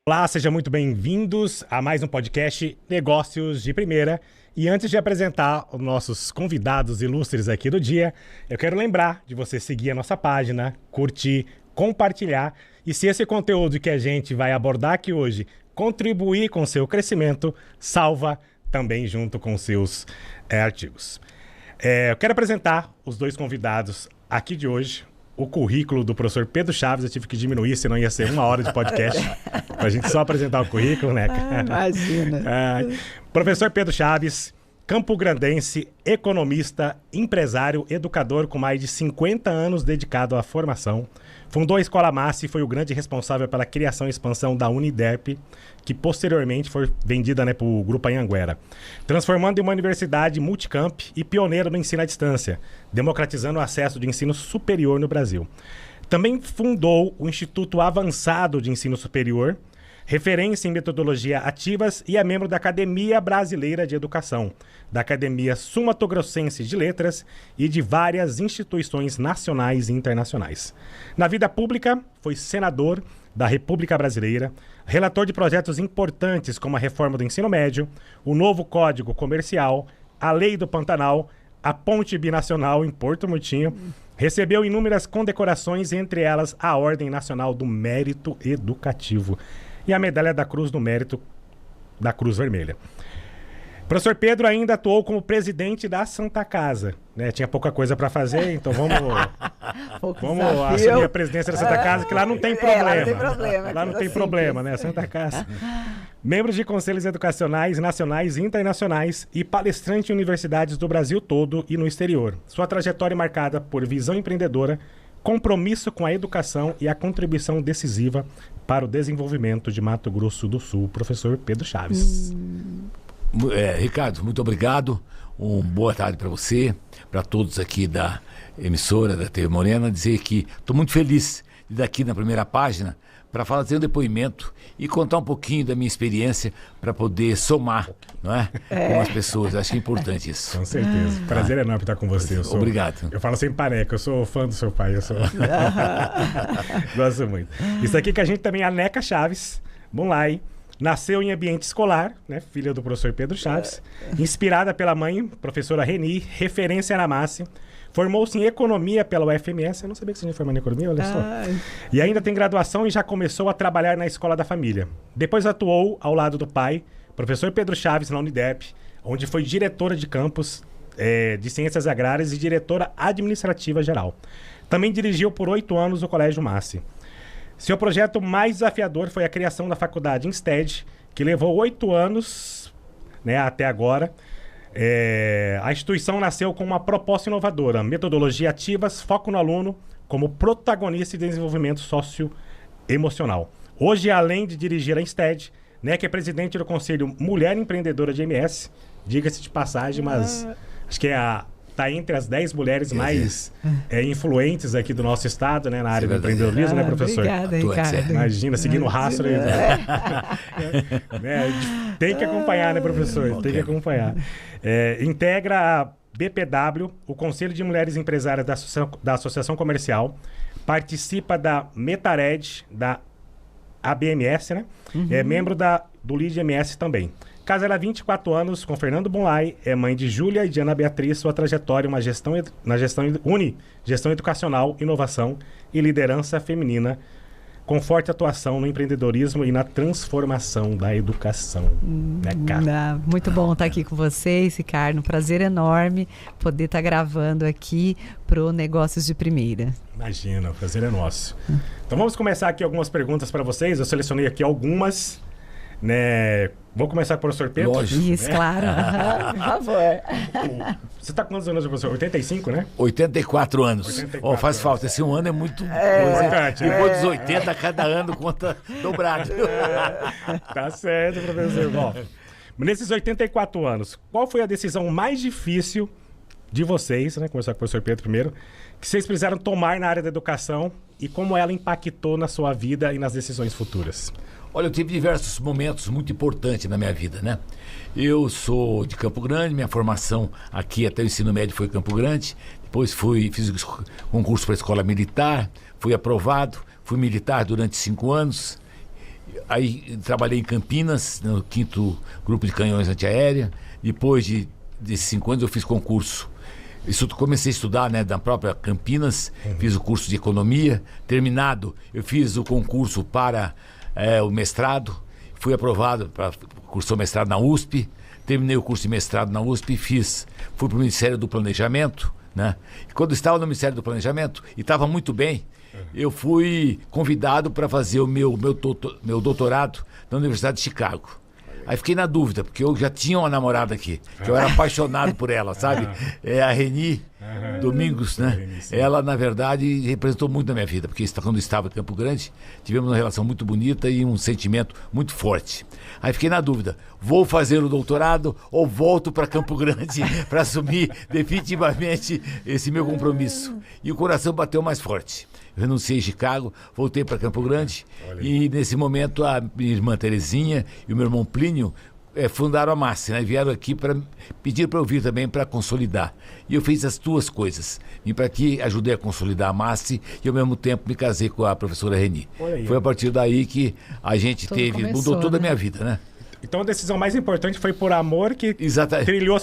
Olá, sejam muito bem-vindos a mais um podcast Negócios de Primeira. E antes de apresentar os nossos convidados ilustres aqui do dia, eu quero lembrar de você seguir a nossa página, curtir, compartilhar. E se esse conteúdo que a gente vai abordar aqui hoje contribuir com o seu crescimento, salva também junto com os seus artigos. Eu quero apresentar os dois convidados aqui de hoje. O currículo do professor Pedro Chaves, eu tive que diminuir, senão ia ser 1 hora de podcast, para a gente só apresentar o currículo, né? Imagina. Professor Pedro Chaves, campograndense, economista, empresário, educador com mais de 50 anos dedicado à formação. Fundou a Escola Massi e foi o grande responsável pela criação e expansão da Uniderp, que posteriormente foi vendida para o Grupo Anhanguera, transformando em uma universidade multicamp e pioneira no ensino à distância, democratizando o acesso de ensino superior no Brasil. Também fundou o Instituto Avançado de Ensino Superior, referência em metodologia ativas, e é membro da Academia Brasileira de Educação, da Academia Sul-Mato-Grossense de Letras e de várias instituições nacionais e internacionais. Na vida pública, foi senador da República Brasileira, relator de projetos importantes como a reforma do ensino médio, o novo Código Comercial, a Lei do Pantanal, a Ponte Binacional em Porto Murtinho. Recebeu inúmeras condecorações, entre elas a Ordem Nacional do Mérito Educativo e a Medalha da Cruz do Mérito da Cruz Vermelha. Professor Pedro ainda atuou como presidente da Santa Casa, né? Tinha pouca coisa para fazer, então vamos assumir a presidência da Santa Casa, que lá não tem problema. Lá não tem problema. Lá não tem problema, né? Santa Casa. Membro de conselhos educacionais nacionais e internacionais e palestrante em universidades do Brasil todo e no exterior. Sua trajetória é marcada por visão empreendedora, compromisso com a educação e a contribuição decisiva para o desenvolvimento de Mato Grosso do Sul. Professor Pedro Chaves. Ricardo, muito obrigado. Boa tarde para você, para todos aqui da emissora da TV Morena. Dizer que estou muito feliz de estar aqui na primeira página para fazer um depoimento e contar um pouquinho da minha experiência para poder somar, não é? Com as pessoas. Acho que é importante isso. Com certeza. Prazer enorme estar com você. Obrigado. Eu falo sem paneca, eu sou fã do seu pai. Gosto muito. Isso aqui que a gente também é a Neca Chaves, Bunlai. Nasceu em ambiente escolar, né, filha do professor Pedro Chaves, inspirada pela mãe, professora Reni, referência na Massi. Formou-se em economia pela UFMS. Eu não sabia que você tinha formado em economia, olha só. E ainda tem graduação e já começou a trabalhar na escola da família. Depois atuou ao lado do pai, professor Pedro Chaves, na Uniderp, onde foi diretora de campus de ciências agrárias e diretora administrativa geral. Também dirigiu por 8 anos o Colégio Massi. Seu projeto mais desafiador foi a criação da faculdade Insted, que levou 8 anos, né, até agora. A instituição nasceu com uma proposta inovadora, metodologia ativas, foco no aluno como protagonista de desenvolvimento socioemocional. Hoje, além de dirigir a Insted, né, que é presidente do Conselho Mulher Empreendedora de MS, diga-se de passagem, mas acho que está entre as 10 mulheres mais influentes aqui do nosso estado, né, na área do empreendedorismo, né, professor? Obrigada, Ricardo. Imagina, seguindo o rastro aí. Tem que acompanhar, né, professor? Okay. Tem que acompanhar. Integra a BPW, o Conselho de Mulheres Empresárias da Associação Comercial, participa da Metared, da ABMS, né? É membro do LEAD MS também. Casada há 24 anos com Fernando Bunlai, é mãe de Júlia e de Ana Beatriz. Sua trajetória une gestão educacional, inovação e liderança feminina, com forte atuação no empreendedorismo e na transformação da educação. Muito bom estar aqui com vocês, Ricardo. Um prazer enorme poder estar gravando aqui pro Negócios de Primeira. Imagina, o prazer é nosso. Então vamos começar aqui algumas perguntas para vocês. Eu selecionei aqui algumas, né? Vamos começar com o professor Pedro? Lógico. Isso, claro. Por favor. Você está com quantos anos, professor? 85, né? 84 anos. 84 faz anos. falta. Esse um ano é muito importante. Depois dos 80, cada ano conta dobrado. Tá certo, professor. Bom, nesses 84 anos, qual foi a decisão mais difícil de vocês, né? Começar com o professor Pedro primeiro, que vocês precisaram tomar na área da educação e como ela impactou na sua vida e nas decisões futuras? Olha, eu tive diversos momentos muito importantes na minha vida, né? Eu sou de Campo Grande, minha formação aqui até o ensino médio foi em Campo Grande. Depois fiz concurso para a escola militar, fui aprovado, fui militar durante 5 anos. Aí trabalhei em Campinas, no 5º Grupo de Canhões Antiaérea. Depois desses 5 anos eu fiz concurso. Comecei a estudar, né, da própria Campinas, fiz o curso de economia. Terminado, eu fiz o concurso para o mestrado. Fui aprovado para cursar o mestrado na USP. Terminei o curso de mestrado na USP e fui para o Ministério do Planejamento, né? E quando estava no Ministério do Planejamento, e estava muito bem, eu fui convidado para fazer o meu doutorado na Universidade de Chicago. Aí fiquei na dúvida, porque eu já tinha uma namorada aqui, que eu era apaixonado por ela, sabe? É a Reni Domingos, né? Ela, na verdade, representou muito na minha vida, porque quando eu estava em Campo Grande, tivemos uma relação muito bonita e um sentimento muito forte. Aí fiquei na dúvida, vou fazer o doutorado ou volto para Campo Grande para assumir definitivamente esse meu compromisso? E o coração bateu mais forte. Eu renunciei em Chicago, voltei para Campo Grande e nesse momento a minha irmã Terezinha e o meu irmão Plínio fundaram a MASSE, né? Vieram aqui para pedir para eu vir também para consolidar. E eu fiz as 2 coisas. Vim para aqui, ajudei a consolidar a MASSE e ao mesmo tempo me casei com a professora Reni. Foi a partir daí que a gente mudou toda a minha vida, né? Então a decisão mais importante foi por amor que trilhou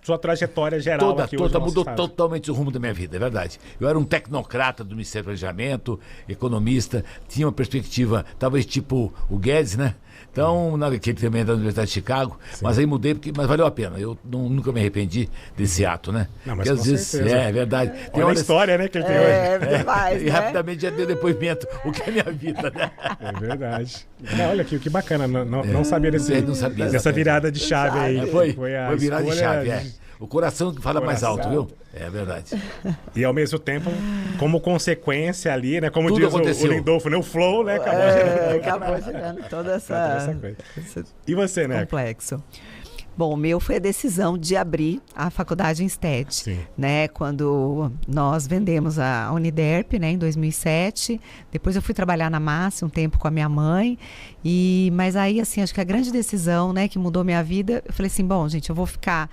sua trajetória geral aqui hoje. Mudou totalmente o rumo da minha vida, é verdade. Eu era um tecnocrata do Ministério do Planejamento, economista, tinha uma perspectiva, talvez tipo o Guedes, né? Então, naquele também é da Universidade de Chicago, mas aí mudei, mas valeu a pena. Eu nunca me arrependi desse ato, né? Não, mas às vezes, é verdade. Olha a história, né, que ele tem hoje. Demais, e rapidamente já deu depoimento, o que é minha vida, né? É verdade. Não, olha aqui, que bacana, não sabia dessa virada de chave aí. Foi virada de chave, O coração que fala mais alto, viu? É verdade. E ao mesmo tempo, como consequência ali, né? Como tudo diz o Lindolfo, né? O flow, né? Acabou gerando toda essa coisa. E você, né? Complexo. Bom, o meu foi a decisão de abrir a faculdade Insted, né? Quando nós vendemos a Uniderp, né, em 2007. Depois eu fui trabalhar na MASSE um tempo com a minha mãe. Mas aí, assim, acho que a grande decisão, né, que mudou minha vida, eu falei assim, bom, gente, eu vou ficar...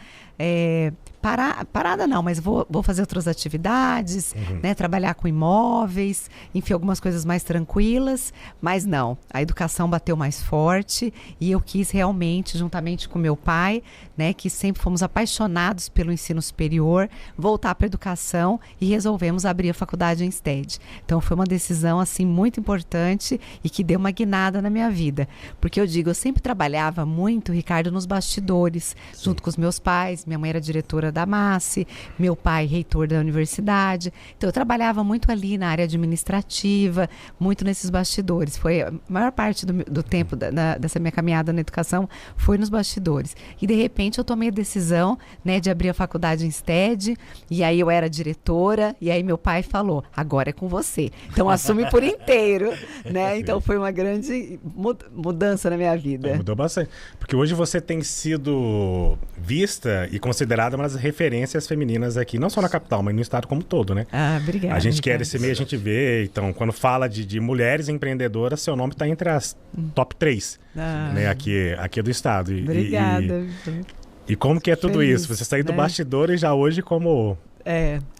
parada não, mas vou fazer outras atividades, né, trabalhar com imóveis, enfim, algumas coisas mais tranquilas, mas não, a educação bateu mais forte e eu quis realmente, juntamente com meu pai, né, que sempre fomos apaixonados pelo ensino superior, voltar para a educação e resolvemos abrir a faculdade Insted. Então foi uma decisão assim muito importante e que deu uma guinada na minha vida, porque eu digo, eu sempre trabalhava muito, Ricardo, nos bastidores, junto com os meus pais. Minha mãe era diretora da MASSE, meu pai reitor da universidade. Então eu trabalhava muito ali na área administrativa, muito nesses bastidores. Foi a maior parte do tempo dessa minha caminhada na educação foi nos bastidores. E de repente eu tomei a decisão, né, de abrir a faculdade Insted, e aí eu era diretora, e aí meu pai falou, agora é com você. Então assume por inteiro, né? Então foi uma grande mudança na minha vida. Mudou bastante. Porque hoje você tem sido vista e considerada uma das referências femininas aqui, não só na capital, mas no estado como um todo, né? Ah, obrigada. A gente quer esse meio, a gente vê, então, quando fala de mulheres empreendedoras, seu nome está entre as top 3, né, aqui do estado. Obrigada. E como que é tudo Feliz, isso? Você sair do né? bastidor e já hoje como...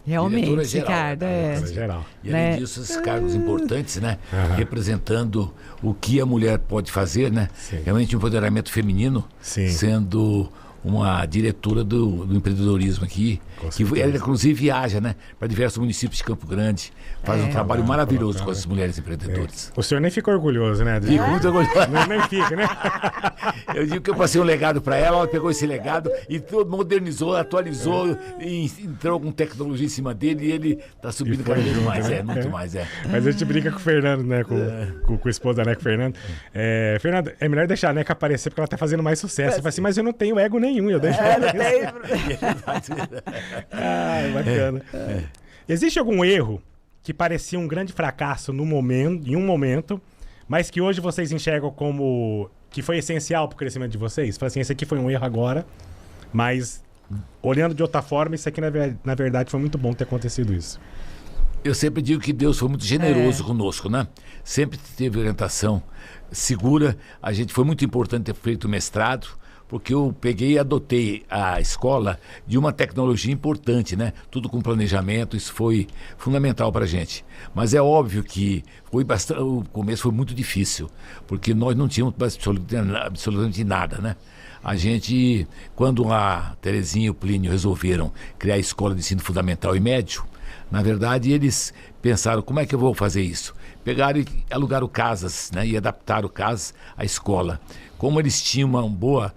Realmente, geral, Ricardo. Geral. E além disso, esses cargos importantes, né? Representando o que a mulher pode fazer, né? Realmente um empoderamento feminino, sendo uma diretora do empreendedorismo aqui, que ela inclusive viaja, né, para diversos municípios de Campo Grande, faz um trabalho maravilhoso com essas mulheres empreendedoras. O senhor nem fica orgulhoso, né? Fico muito orgulhoso. Nem fica, né? Eu digo que eu passei um legado para ela pegou esse legado e modernizou, atualizou, e entrou com tecnologia em cima dele e ele tá subindo cada vez mais, né? Muito mais, Mas a gente brinca com o Fernando, né, com a esposa, né, com o Fernando. Fernando, é melhor deixar a Neca aparecer porque ela tá fazendo mais sucesso. Você fala assim, mas eu não tenho ego nenhum, eu deixo ela. Bacana. Existe algum erro que parecia um grande fracasso em um momento, mas que hoje vocês enxergam como que foi essencial para o crescimento de vocês? Fala assim, esse aqui foi um erro agora, mas olhando de outra forma, isso aqui na verdade foi muito bom ter acontecido isso. Eu sempre digo que Deus foi muito generoso conosco, né? Sempre teve orientação segura. A gente foi muito importante ter feito o mestrado, porque eu peguei e adotei a escola de uma tecnologia importante, né? Tudo com planejamento, isso foi fundamental para a gente. Mas é óbvio que o começo foi muito difícil, porque nós não tínhamos absolutamente nada, né? A gente, quando a Terezinha e o Plínio resolveram criar a escola de ensino fundamental e médio, na verdade eles pensaram, como é que eu vou fazer isso? Pegaram e alugaram casas, né? E adaptaram casas à escola. Como eles tinham uma boa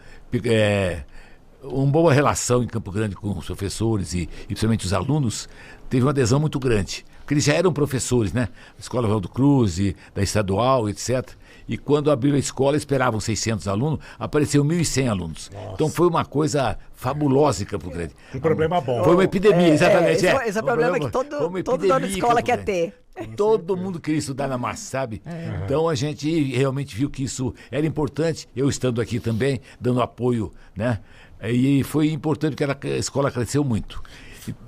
relação em Campo Grande com os professores e principalmente os alunos, teve uma adesão muito grande. Porque eles já eram professores, né? Escola Valdo Cruz, da Estadual, etc. E quando abriram a escola, esperavam 600 alunos, apareceu 1.100 alunos. Nossa. Então foi uma coisa fabulosa em Campo Grande. Um problema bom. Foi uma epidemia, exatamente. Esse é o problema que todo dono de escola quer ter. Todo mundo queria estudar na massa, sabe? Então a gente realmente viu que isso era importante, eu estando aqui também, dando apoio, né? E foi importante porque a escola cresceu muito.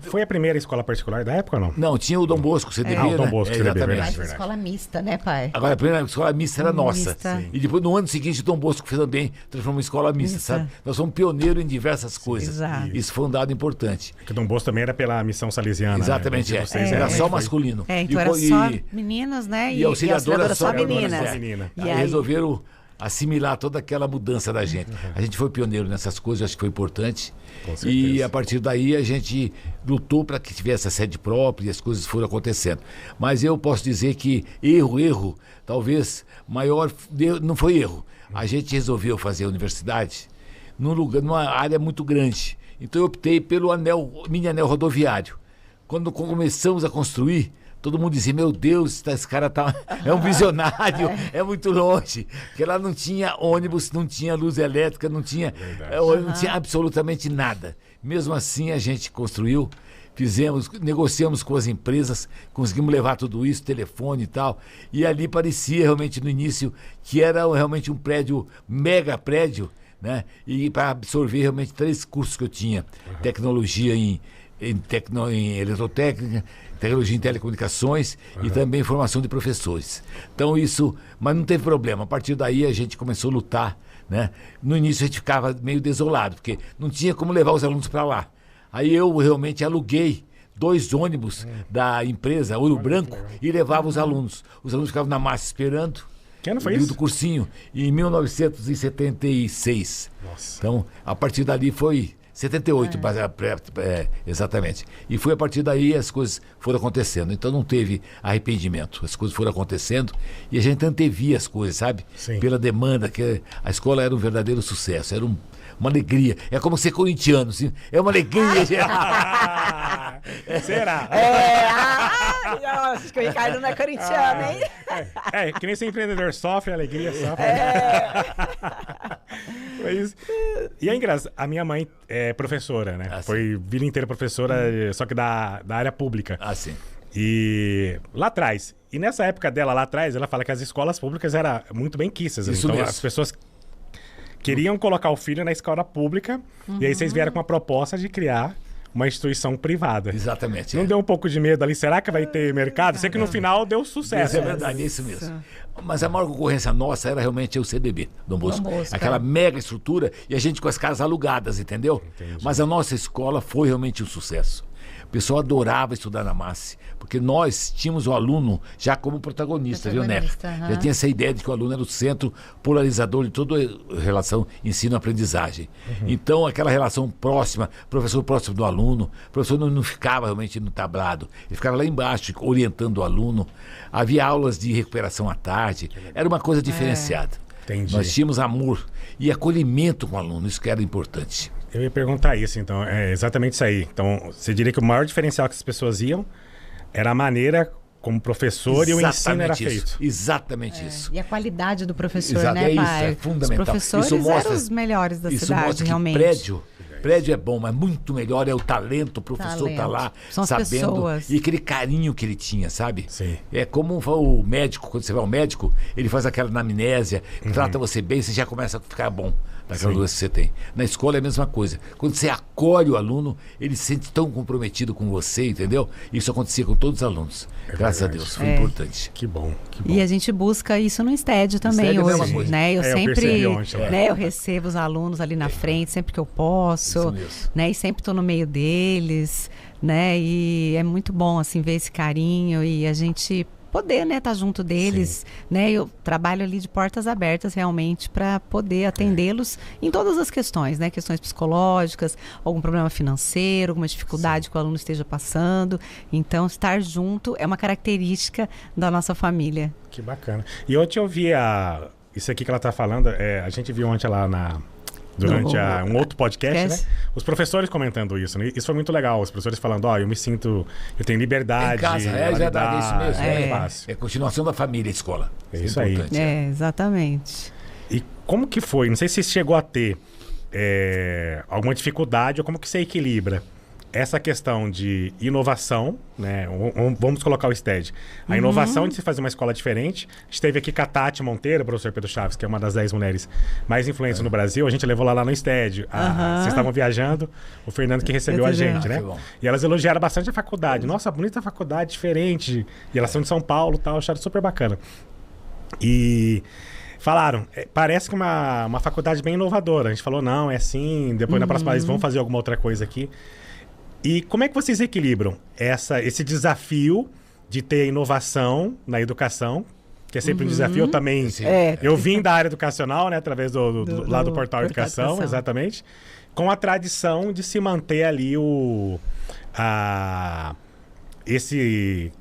Foi a primeira escola particular da época ou não? Não, tinha o Dom Bosco, CDB, o Dom Bosco, CDB, exatamente. Mas a escola mista, né, pai? Agora, a primeira escola mista era nossa. Mista. E depois, no ano seguinte, o Dom Bosco fez também, transformou em escola mista, sabe? Nós somos pioneiros em diversas coisas. Exato. Isso foi um dado importante. Porque o Dom Bosco também era pela missão salesiana. Exatamente, né? Era só masculino. Então era só meninos, né? E a auxiliadora só meninas. Aí resolveram assimilar toda aquela mudança da gente. A gente foi pioneiro nessas coisas, acho que foi importante. E a partir daí a gente lutou para que tivesse a sede própria e as coisas foram acontecendo. Mas eu posso dizer que erro, talvez maior, não foi erro. A gente resolveu fazer a universidade numa área muito grande. Então eu optei pelo mini anel rodoviário. Quando começamos a construir, todo mundo dizia, meu Deus, esse cara é um visionário, é muito longe. Porque lá não tinha ônibus, não tinha luz elétrica, não tinha absolutamente nada. Mesmo assim, a gente construiu, negociamos com as empresas, conseguimos levar tudo isso, telefone e tal. E ali parecia realmente no início que era realmente um prédio, mega prédio, né? E para absorver realmente 3 cursos que eu tinha. Tecnologia em eletrotécnica, tecnologia em telecomunicações e também formação de professores. Então mas não teve problema. A partir daí a gente começou a lutar, né? No início a gente ficava meio desolado, porque não tinha como levar os alunos para lá. Aí eu realmente aluguei 2 ônibus da empresa Ouro Branco e levava os alunos. Os alunos ficavam na massa esperando. Que ano foi isso? Do cursinho, em 1976. Nossa. Então, a partir dali foi 78, exatamente. E foi a partir daí as coisas foram acontecendo. Então não teve arrependimento. As coisas foram acontecendo e a gente antevia as coisas, sabe? Sim. Pela demanda, que a escola era um verdadeiro sucesso. Era uma alegria. É como ser corintiano, assim. É uma alegria. Será? Acho que o Ricardo não é corintiano, hein? Que nem ser empreendedor, sofre, alegria, sofre. Foi isso. E é engraçado, a minha mãe é professora, né? Foi vida inteira professora, só que da área pública. Ah, sim. E lá atrás, e nessa época dela lá atrás, ela fala que as escolas públicas eram muito bem quistas. Isso então mesmo. as pessoas queriam colocar o filho na escola pública, e aí vocês vieram com uma proposta de criar uma instituição privada. Exatamente. Não deu um pouco de medo ali? Será que vai ter mercado? Sei que no final deu sucesso. Isso é verdade, é isso mesmo. Mas a maior concorrência nossa era realmente o CDB, Dom Bosco. Aquela mega estrutura e a gente com as casas alugadas, entendeu? Entendi. Mas a nossa escola foi realmente um sucesso. O pessoal adorava estudar na MASSE, porque nós tínhamos o aluno já como protagonista, viu, Neto? Já tinha essa ideia de que o aluno era o centro polarizador de toda a relação ensino-aprendizagem. Então, aquela relação próxima, professor próximo do aluno, o professor não ficava realmente no tablado, ele ficava lá embaixo, orientando o aluno. Havia aulas de recuperação à tarde, era uma coisa diferenciada. Entendi. Nós tínhamos amor e acolhimento com o aluno, isso que era importante. Eu ia perguntar isso, então, é exatamente isso aí. Então, você diria que o maior diferencial que as pessoas iam era a maneira como professor e o ensino era feito. Exatamente isso. E a qualidade do professor, né, isso, pai? é fundamental. Os professores eram os melhores da cidade, realmente. Prédio é bom, mas muito melhor é o talento, o professor tá lá São as sabendo. pessoas. E aquele carinho que ele tinha, sabe? Sim. É como o médico, quando você vai ao médico, ele faz aquela anamnésia, trata você bem, você já começa a ficar bom. daquela Sim. doença que você tem. Na escola é a mesma coisa. Quando você acolhe o aluno, ele se sente tão comprometido com você, entendeu? Isso acontecia com todos os alunos. Graças a verdade. Deus, foi importante. Que bom, que bom. E a gente busca isso no STED também STED é a mesma hoje, coisa. né? Eu Eu percebi sempre, ontem lá. né, eu recebo os alunos ali na frente sempre que eu posso, Isso mesmo. né? E sempre estou no meio deles, né? E é muito bom assim ver esse carinho e a gente poder, né, estar junto deles, né? Eu trabalho ali de portas abertas realmente para poder atendê-los em todas as questões, né? Questões psicológicas, algum problema financeiro, alguma dificuldade que o aluno esteja passando. Então, estar junto é uma característica da nossa família. Que bacana. E ontem eu vi isso aqui que ela está falando, a gente viu ontem lá durante um outro podcast, né? Os professores comentando isso, né? Isso foi muito legal. Os professores falando, eu me sinto, eu tenho liberdade. Em casa, é verdade, é isso mesmo. É fácil. É continuação da família, a escola. É isso aí. importante. Exatamente. E como que foi? Não sei se chegou a ter alguma dificuldade ou como que você equilibra essa questão de inovação, né? Vamos colocar o STED. A inovação de se fazer uma escola diferente. A gente teve aqui com a Tati Monteiro, professor Pedro Chaves, que é uma das 10 mulheres mais influentes no Brasil. A gente levou lá no STED. Vocês estavam viajando, o Fernando que recebeu a gente, né? foi bom. E elas elogiaram bastante a faculdade. Nossa, bonita faculdade, diferente. E elas são de São Paulo e tal, acharam super bacana. E falaram, parece que uma faculdade bem inovadora. A gente falou, não, é assim, depois na próxima vez vamos fazer alguma outra coisa aqui. E como é que vocês equilibram esse desafio de ter inovação na educação, que é sempre um desafio? Eu também, eu vim da área educacional, né, através lá do Portal Educação, exatamente, com a tradição de se manter ali esse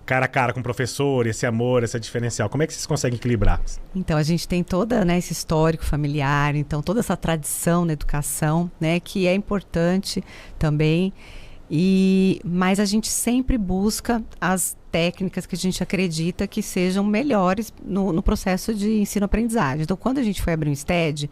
cara a cara com o professor, esse amor, esse diferencial. Como é que vocês conseguem equilibrar? Então, a gente tem toda, né, esse histórico familiar, então toda essa tradição na educação, né, que é importante também, mas a gente sempre busca as técnicas que a gente acredita que sejam melhores no processo de ensino-aprendizagem. Então, quando a gente foi abrir um STED,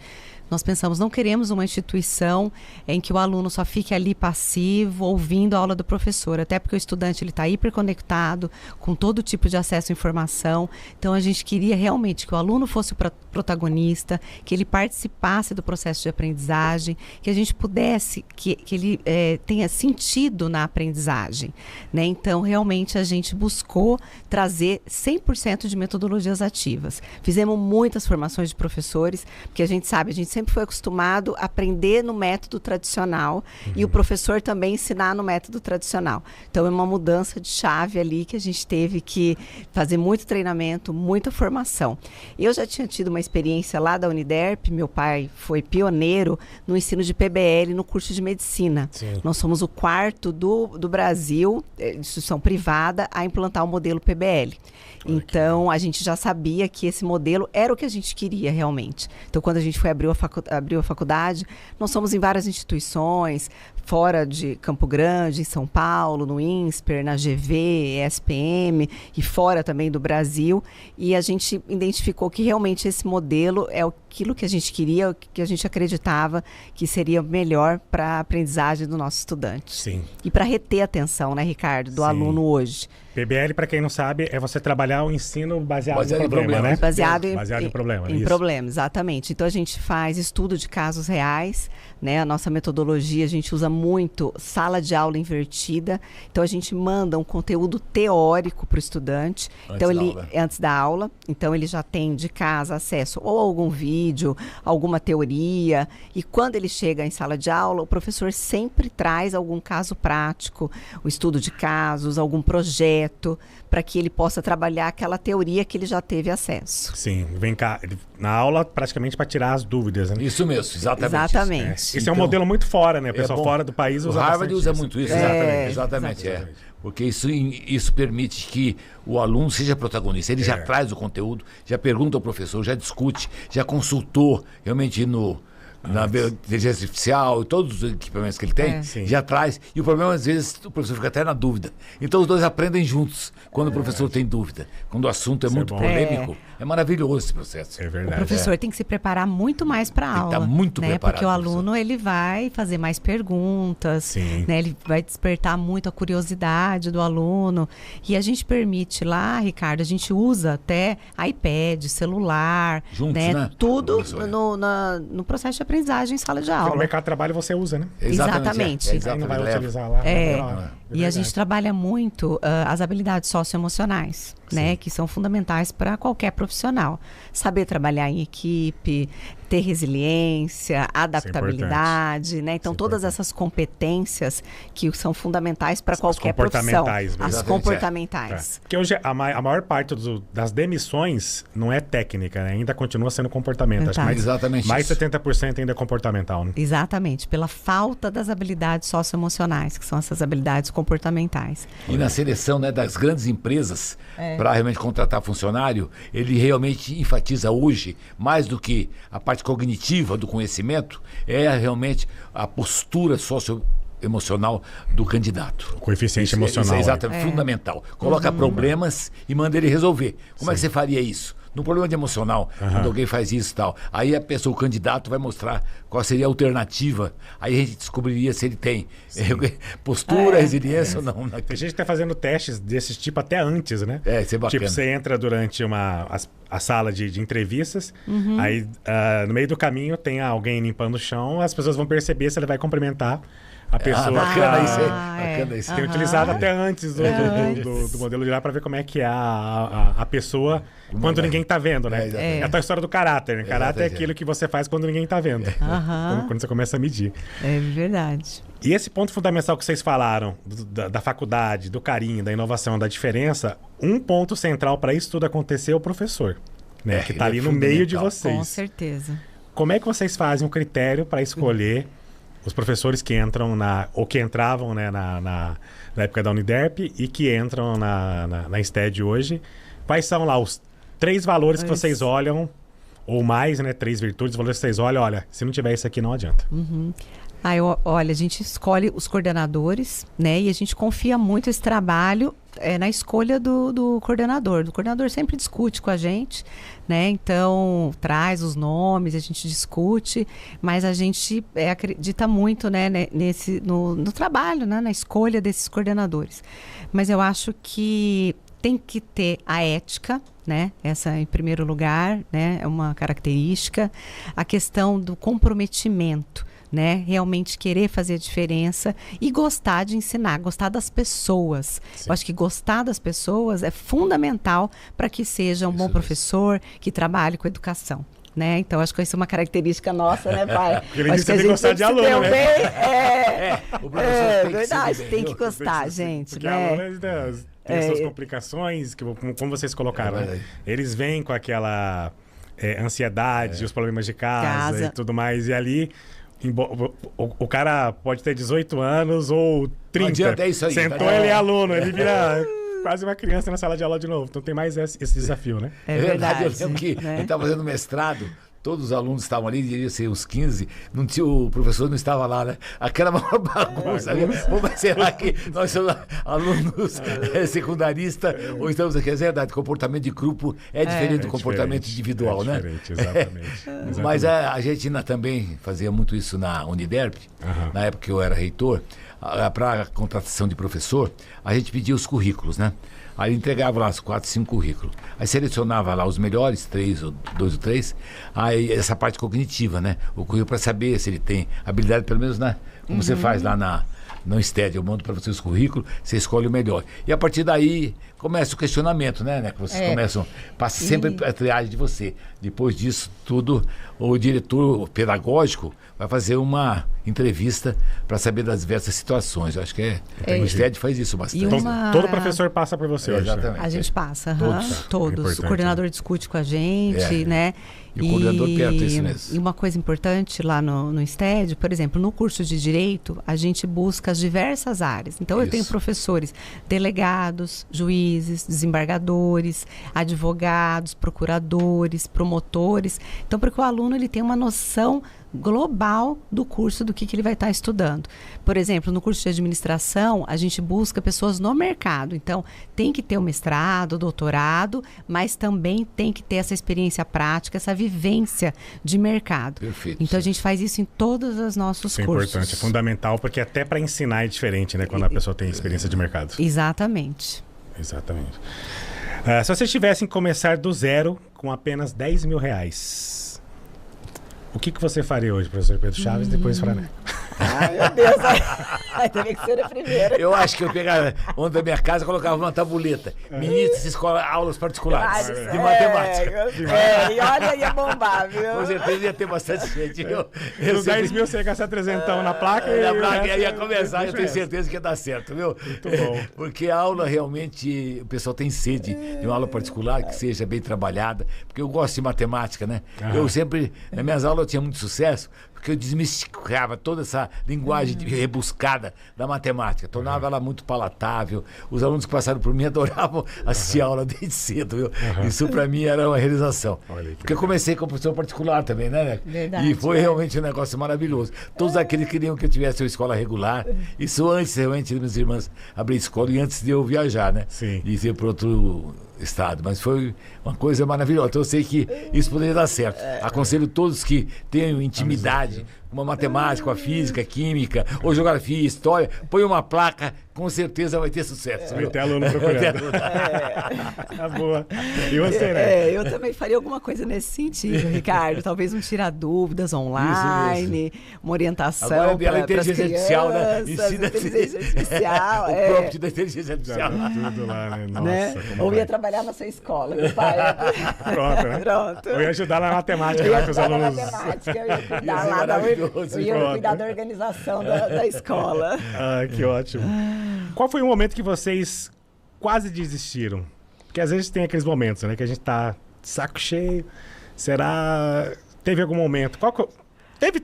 nós pensamos, não queremos uma instituição em que o aluno só fique ali passivo, ouvindo a aula do professor, até porque o estudante está hiperconectado, com todo tipo de acesso à informação. Então, a gente queria realmente que o aluno fosse o protagonista, que ele participasse do processo de aprendizagem, que a gente pudesse, que ele tenha sentido na aprendizagem, né? Então, realmente, a gente buscou trazer 100% de metodologias ativas. Fizemos muitas formações de professores, porque a gente sabe, a gente sempre foi acostumado a aprender no método tradicional e o professor também ensinar no método tradicional. Então, é uma mudança de chave ali que a gente teve que fazer muito treinamento, muita formação. Eu já tinha tido uma experiência lá da Uniderp, meu pai foi pioneiro no ensino de PBL no curso de medicina. Sim. Nós somos o quarto do Brasil, instituição privada, a implantar o modelo PBL. Então, a gente já sabia que esse modelo era o que a gente queria realmente. Então, quando a gente foi abriu a faculdade, nós somos em várias instituições, fora de Campo Grande, em São Paulo, no INSPER, na GV, ESPM e fora também do Brasil. E a gente identificou que realmente esse modelo é aquilo que a gente queria, que a gente acreditava que seria melhor para a aprendizagem do nosso estudante. Sim. E para reter a atenção, né, Ricardo, do aluno hoje. PBL, para quem não sabe, é você trabalhar o ensino baseado Baseado em em problema, problema. né? Baseado em problema. Em isso. problema, exatamente. Então, a gente faz estudo de casos reais, né? A nossa metodologia, a gente usa muito sala de aula invertida. Então, a gente manda um conteúdo teórico para o estudante. Antes da aula. Então, ele já tem de casa acesso ou a algum vídeo, alguma teoria. E quando ele chega em sala de aula, o professor sempre traz algum caso prático, o estudo de casos, algum projeto, para que ele possa trabalhar aquela teoria que ele já teve acesso. Sim, vem cá, na aula praticamente para tirar as dúvidas, né? Isso mesmo, exatamente. Exatamente. Esse é um modelo muito fora, né? O pessoal bom. fora do país usa o Harvard bastante usa isso. muito isso. Exatamente. Exatamente. Porque isso permite que o aluno seja protagonista. Ele já traz o conteúdo, já pergunta ao professor, já discute, já consultou realmente na inteligência artificial, todos os equipamentos que ele tem, já traz. E o problema, às vezes, o professor fica até na dúvida. Então, os dois aprendem juntos quando o professor tem dúvida. Quando o assunto é muito polêmico, é maravilhoso esse processo. É verdade. O professor tem que se preparar muito mais para a aula. Tem que estar muito preparado. Porque o aluno ele vai fazer mais perguntas, né? Ele vai despertar muito a curiosidade do aluno. E a gente permite lá, Ricardo, a gente usa até iPad, celular, juntos, né? Tudo no processo de aprendizagem em sala de aula. Porque no mercado de trabalho você usa, né? Exatamente. Aí não vai utilizar lá. E a gente trabalha muito as habilidades socioemocionais, né? Que são fundamentais para qualquer profissional. Saber trabalhar em equipe, ter resiliência, adaptabilidade, né? Então, todas essas competências que são fundamentais para qualquer profissão. As comportamentais. Porque hoje a maior parte das demissões não é técnica, né? Ainda continua sendo comportamento. Acho que mais 70% ainda é comportamental, né? Exatamente, pela falta das habilidades socioemocionais, que são essas habilidades comportamentais. E na seleção, né, das grandes empresas, para realmente contratar funcionário, ele realmente enfatiza hoje, mais do que a parte cognitiva do conhecimento, é realmente a postura socioemocional do candidato. O coeficiente emocional. Isso é exatamente fundamental. Coloca problemas e manda ele resolver. Como é que você faria isso? No problema de emocional, quando alguém faz isso e tal, aí a pessoa, o candidato, vai mostrar qual seria a alternativa. Aí a gente descobriria se ele tem postura, resiliência ou não. A gente está fazendo testes desse tipo até antes, né? Isso é bacana. Tipo, você entra durante a sala de entrevistas, aí no meio do caminho tem alguém limpando o chão, as pessoas vão perceber se ele vai cumprimentar a pessoa. Bacana isso aí. Bacana isso. Tem utilizado até antes do modelo de lá para ver como é que é a pessoa quando ninguém tá vendo, né? É a tua história do caráter, né? Caráter é aquilo que você faz quando ninguém tá vendo. Quando você começa a medir. É verdade. E esse ponto fundamental que vocês falaram, da faculdade, do carinho, da inovação, da diferença, um ponto central para isso tudo acontecer é o professor, né? Que tá ali no meio de vocês. Com certeza. Como é que vocês fazem um critério para escolher os professores que entram ou que entravam, né, na época da Uniderp e que entram na STED hoje? Quais são lá os 3 valores que vocês olham, ou mais, né? 3 virtudes, valores que vocês olham, olha, se não tiver isso aqui não adianta. Olha, a gente escolhe os coordenadores, né? E a gente confia muito esse trabalho na escolha do coordenador. O coordenador sempre discute com a gente, né? Então, traz os nomes, a gente discute, mas a gente acredita muito, né, no trabalho, né? Na escolha desses coordenadores. Mas eu acho que tem que ter a ética, né? Essa em primeiro lugar, né? É uma característica. A questão do comprometimento, né? Realmente querer fazer a diferença e gostar de ensinar, gostar das pessoas. Eu acho que gostar das pessoas é fundamental para que seja um bom professor, que trabalhe com educação. Né? Então, acho que isso é uma característica nossa, né, pai? Porque acho que a gente gostar de aluno, né? Verdade, tem que gostar, gente. Porque né? aluno tem suas complicações, como vocês colocaram. Né? Eles vêm com aquela ansiedade, os problemas de casa e tudo mais. E ali, o cara pode ter 18 anos ou 30. É isso aí, sentou, ele é aluno, ele vira quase uma criança na sala de aula de novo. Então tem mais esse desafio, né? É verdade. Eu lembro que eu estava fazendo mestrado, todos os alunos estavam ali, devia ser uns 15, o professor não estava lá, né? Aquela maior bagunça. Mas será que nós somos alunos secundaristas ou estamos aqui? É verdade, comportamento de grupo é diferente do comportamento individual, né? Exatamente. Mas a gente ainda também fazia muito isso na Uniderp, na época que eu era reitor. Para a contratação de professor, a gente pedia os currículos, né? Aí entregava lá os 4, 5 currículos. Aí selecionava lá os melhores, 2 ou 3. Aí essa parte cognitiva, né? O currículo para saber se ele tem habilidade, pelo menos como você faz lá no STED. Eu mando para você os currículos, você escolhe o melhor. E a partir daí começa o questionamento, né? Que vocês começam, passa sempre a triagem de você. Depois disso tudo, o diretor pedagógico vai fazer uma entrevista para saber das diversas situações. Eu acho que o STED faz isso bastante. Todo professor passa por você hoje. Exatamente. A gente passa, todos. É o coordenador discute com a gente, né? E o coordenador perto, isso mesmo. E uma coisa importante lá no STED, por exemplo, no curso de Direito, a gente busca as diversas áreas. Então, eu tenho professores delegados, juízes, desembargadores, advogados, procuradores, promotores. Então, porque o aluno ele tem uma noção global do curso, do que ele vai estar estudando. Por exemplo, no curso de administração, a gente busca pessoas no mercado. Então, tem que ter o mestrado, o doutorado, mas também tem que ter essa experiência prática, essa vivência de mercado. Perfeito. Então, a gente faz isso em todos os nossos Isso é cursos. importante, é fundamental, porque até para ensinar é diferente, né? Quando a pessoa tem experiência de mercado. Exatamente. Exatamente. Se vocês tivessem que começar do zero com apenas R$10 mil, o que você faria hoje, professor Pedro Chaves, depois Franeco? Ai, meu Deus. Ai, teria que ser a primeira. Eu acho que eu pegava onde da minha casa, colocava uma tabuleta. Ministros, escola, aulas particulares de matemática. E olha, ia bombar, viu? Com certeza ia ter bastante gente, viu? Os 10 mil você ia gastar 300 na placa E a o placa resto ia começar, eu tenho resto. certeza que ia dar certo, viu? Muito bom. Porque a aula realmente, o pessoal tem sede de uma aula particular que seja bem trabalhada, porque eu gosto de matemática, né? Eu sempre, nas minhas aulas eu tinha muito sucesso, porque eu desmistificava toda essa linguagem rebuscada da matemática, tornava ela muito palatável. Os alunos que passaram por mim adoravam assistir a aula desde cedo, viu? Isso para mim era uma realização. Olha que Porque eu comecei com professor particular também, né? Verdade, E foi realmente um negócio maravilhoso. Todos aqueles que queriam que eu tivesse uma escola regular, isso antes realmente das minhas irmãs abrir escola e antes de eu viajar, né? Sim. E ir para outro estado, mas foi uma coisa maravilhosa. Então eu sei que isso poderia dar certo. Aconselho todos que tenham intimidade com a matemática, com a física, química, ou geografia, história, põe uma placa, com certeza vai ter sucesso. Vai ter aluno procurando. Tá boa. E você, né? Eu também faria alguma coisa nesse sentido, Ricardo. Talvez um tirar dúvidas online, uma orientação Agora é dela para as inteligência artificial, né? crianças, Ensina inteligência artificial. o prompt da inteligência artificial. Tudo lá, né? Nossa, Né? como Ou vai. ia trabalhar na sua escola, meu pai. Pronto, né? Pronto. Eu ia ajudar na matemática Eu lá ia com os ajudar na alunos. matemática, eu ia cuidar Ia ser lá maravilhoso, eu ia pronto. cuidar da organização da escola. Ah, que ótimo. Qual foi o momento que vocês quase desistiram? Porque às vezes tem aqueles momentos, né? Que a gente tá de saco cheio. Será... Teve algum momento?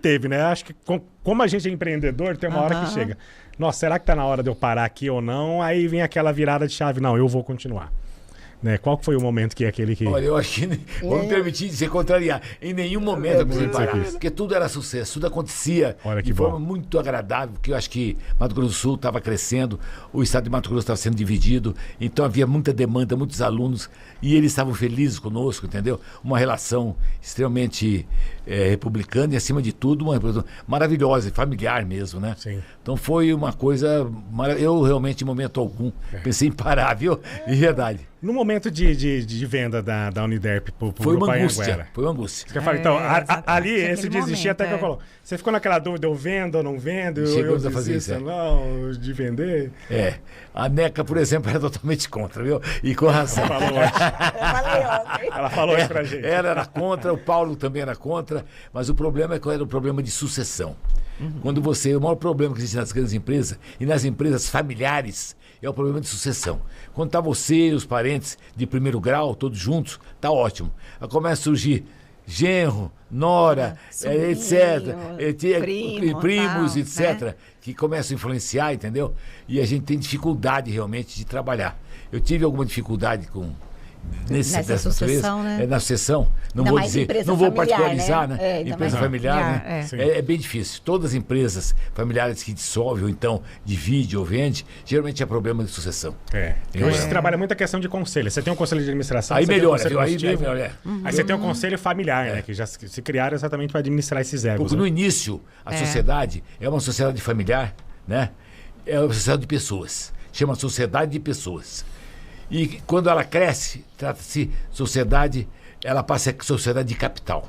Teve, né? Acho que como a gente é empreendedor, tem uma hora que chega. Nossa, será que tá na hora de eu parar aqui ou não? Aí vem aquela virada de chave. Não, eu vou continuar. Né? Qual que foi o momento que é aquele que... Olha, eu acho que vou me permitir de ser contrariar. Em nenhum momento eu precisei parar. Porque tudo era sucesso, tudo acontecia Olha que de bom. forma muito agradável, porque eu acho que Mato Grosso do Sul estava crescendo, o estado de Mato Grosso estava sendo dividido, então havia muita demanda, muitos alunos, e eles estavam felizes conosco, entendeu? Uma relação extremamente republicana e, acima de tudo, uma coisa maravilhosa, familiar mesmo, né? Sim. Então foi uma coisa... Eu realmente, em momento algum, pensei em parar, viu? De verdade. No momento de venda da Uniderp pro Foi uma Grupo angústia. Anhanguera. Foi uma angústia. Eu falei, então, exatamente, ali, naquele esse desistir momento, até que eu coloco. Você ficou naquela dúvida, eu vendo ou não vendo? Chegamos eu a fazer desisto, isso, não, de vender? A NECA, por exemplo, era totalmente contra, viu? E com razão. Falou ontem. Eu falei ontem. Ela falou isso pra gente. Ela era contra, o Paulo também era contra, mas o problema era o problema de sucessão. Quando o maior problema que existe nas grandes empresas e nas empresas familiares é o problema de sucessão. Quando está você e os parentes de primeiro grau, todos juntos, tá ótimo. Aí começa a surgir genro, nora, Sobrinho, etc. Primos, tal, etc. né? Que começam a influenciar, entendeu? E a gente tem dificuldade realmente de trabalhar. Eu tive alguma dificuldade Nessa dessa sucessão, empresa, né? Na sucessão, não Ainda vou mais dizer, empresa não vou familiar, particularizar, né? né? Ainda Empresa mais familiar, familiar, né? Sim. É bem difícil. Todas as empresas familiares que dissolvem ou então divide ou vende, geralmente é problema de sucessão. E hoje você trabalha muito a questão de conselho. Você tem um conselho de administração, Aí você tem um melhora, conselho viu? Aí consultivo. melhora. Aí você tem um conselho familiar, né? Que já se criaram exatamente para administrar esses egos. Porque né? no início, a sociedade é uma sociedade familiar, né? É uma sociedade de pessoas. Chama sociedade de pessoas. E quando ela cresce, trata-se sociedade, ela passa a ser sociedade de capital.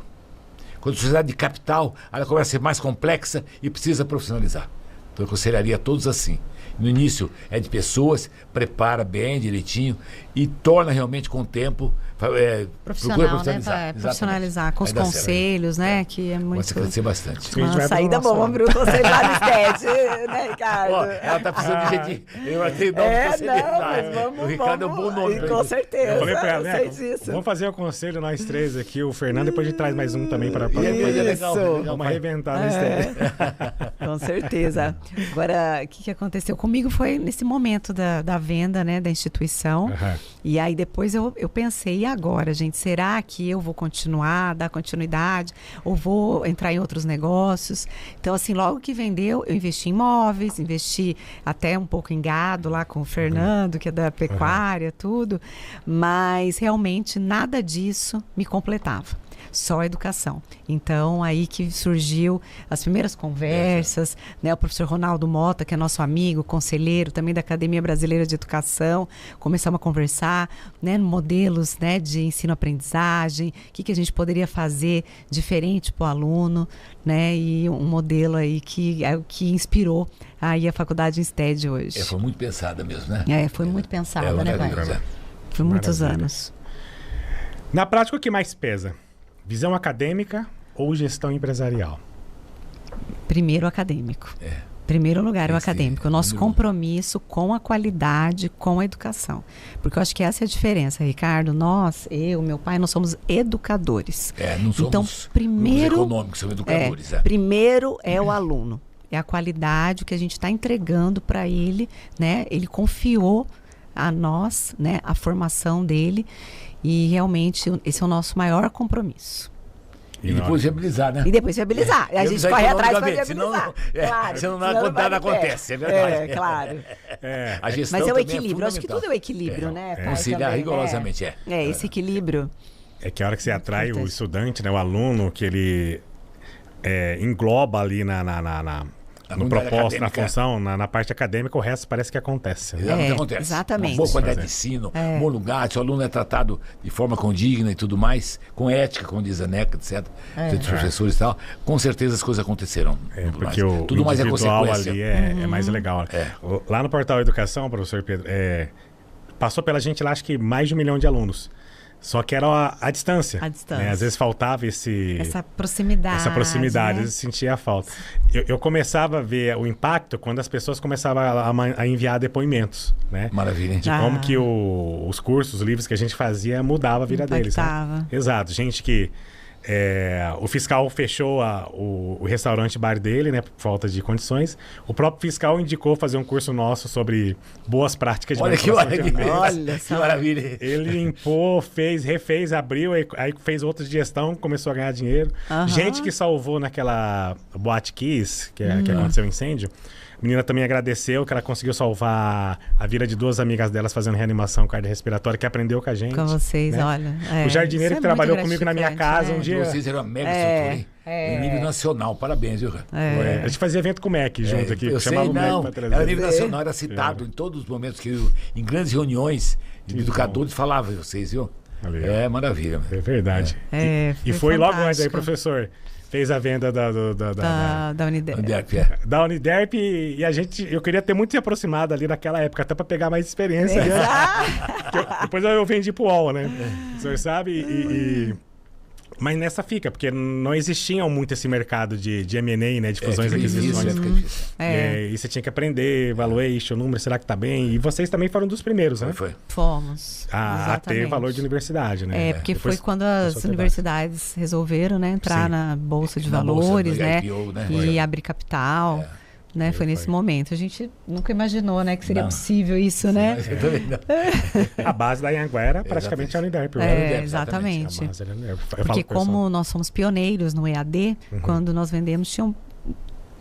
Quando a sociedade de capital, ela começa a ser mais complexa e precisa profissionalizar. Então eu aconselharia a todos assim. No início é de pessoas, prepara bem, direitinho e torna realmente com o tempo Profissional, né? Para profissionalizar com os Vai dar certo. conselhos, né? Que é muito... Começa a crescer bastante. Sim, a gente vai Uma pro saída nosso boa lado. para o conselho lá no STED, né, Ricardo? Ó, ela tá precisando de gente. Eu tenho nome pra Não, celebrar. mas vamos, O Ricardo é um bom nome. pra Com isso. certeza. Eu falei pra ela, sei né? disso. Vamos fazer o conselho nós três aqui, o Fernando, depois a gente traz mais um também para E é legal, Isso. legal, dar uma pai. arrebentada nesse tempo. Com certeza. Agora, o que aconteceu comigo foi nesse momento da venda, né, da instituição. E aí depois eu pensei, e agora, gente? Será que eu vou continuar, dar continuidade? Ou vou entrar em outros negócios? Então, assim, logo que vendeu, eu investi em imóveis, investi até um pouco em gado lá com o Fernando, que é da pecuária, tudo. Mas realmente nada disso me completava. Só a educação. Então, aí que surgiu as primeiras conversas, né? O professor Ronaldo Mota, que é nosso amigo, conselheiro também da Academia Brasileira de Educação, começamos a conversar, né? Modelos, né? De ensino-aprendizagem, o que a gente poderia fazer diferente para o aluno, né? E um modelo aí que é o que inspirou aí a Faculdade Insted hoje. Foi muito pensada mesmo, né? Foi muito pensada, né, pai? Foi muitos anos. Na prática, o que mais pesa? Visão acadêmica ou gestão empresarial? Primeiro, acadêmico. Primeiro lugar, o acadêmico. O nosso compromisso com a qualidade, com a educação. Porque eu acho que essa é a diferença, Ricardo. Nós, meu pai, nós somos educadores. Não somos então, primeiro, econômicos, somos educadores. Primeiro é o aluno. É a qualidade que a gente está entregando para ele, né? Ele confiou a nós, né? A formação dele. E realmente esse é o nosso maior compromisso. E depois viabilizar, né? E depois viabilizar. A gente corre atrás para viabilizar. Senão nada acontece, é verdade. Claro. A gestão mas é o também equilíbrio. Acho que tudo é o equilíbrio, né? Conciliar rigorosamente, esse equilíbrio. É que a hora que você atrai o estudante, né, o aluno, que ele engloba ali no propósito, na função, na parte acadêmica, o resto parece que acontece. Acontece. Exatamente. Uma boa qualidade de ensino, um bom lugar, se o aluno é tratado de forma condigna e tudo mais, com ética, como diz a NECA, etc., os professores e tal, com certeza as coisas acontecerão. Porque o individual ali é mais legal. Lá no Portal Educação, professor Pedro, passou pela gente lá, acho que mais de 1 milhão de alunos. Só que era a distância. A distância. Né? Às vezes faltava essa proximidade. Essa proximidade, né? eu sentia a falta. Eu começava a ver o impacto quando as pessoas começavam a enviar depoimentos, né? Maravilha, hein? De como que os cursos, os livros que a gente fazia mudava a vida deles. Né? Exato. Gente que... o fiscal fechou o restaurante bar dele, né, por falta de condições. O próprio fiscal indicou fazer um curso nosso sobre boas práticas de manipulação de alimentos. Olha que maravilha. Ele limpou, refez, abriu, aí fez outra de gestão, começou a ganhar dinheiro. Gente que salvou naquela Boate Kiss, que aconteceu o incêndio. A menina também agradeceu que ela conseguiu salvar a vida de 2 amigas delas fazendo reanimação cardiorrespiratória, que aprendeu com a gente. Com vocês, né? olha. O jardineiro que trabalhou comigo na minha casa um dia. Vocês eram uma mega estrutura, hein? Em nível nacional, parabéns, viu, cara? A gente fazia evento com o MEC junto aqui. Eu chamava sei, não. O MEC pra trazer. Era nível nacional, era citado em todos os momentos que em grandes reuniões de educadores falavam de vocês, viu? Maravilha. É verdade. E foi logo antes aí, professor. Fez a venda da Uniderp. Da Uniderp e eu queria ter muito se aproximado ali naquela época, até para pegar mais experiência. Depois eu vendi pro UOL, né? O senhor sabe? Mas nessa fica, porque não existia muito esse mercado de M&A, né? De fusões e aquisições. E você tinha que aprender, valuation, número, será que tá bem? E vocês também foram dos primeiros, né? Fomos. A ter valor de universidade, né? Porque depois, foi quando as universidades resolveram, né, entrar na Bolsa de Valores, né? IPO, né? E abrir capital. Né? Foi nesse momento. A gente nunca imaginou, né, que seria possível isso, né? A base da Anhanguera era praticamente a Uniderp. Exatamente. Porque como nós somos pioneiros no EAD, quando nós vendemos, tinham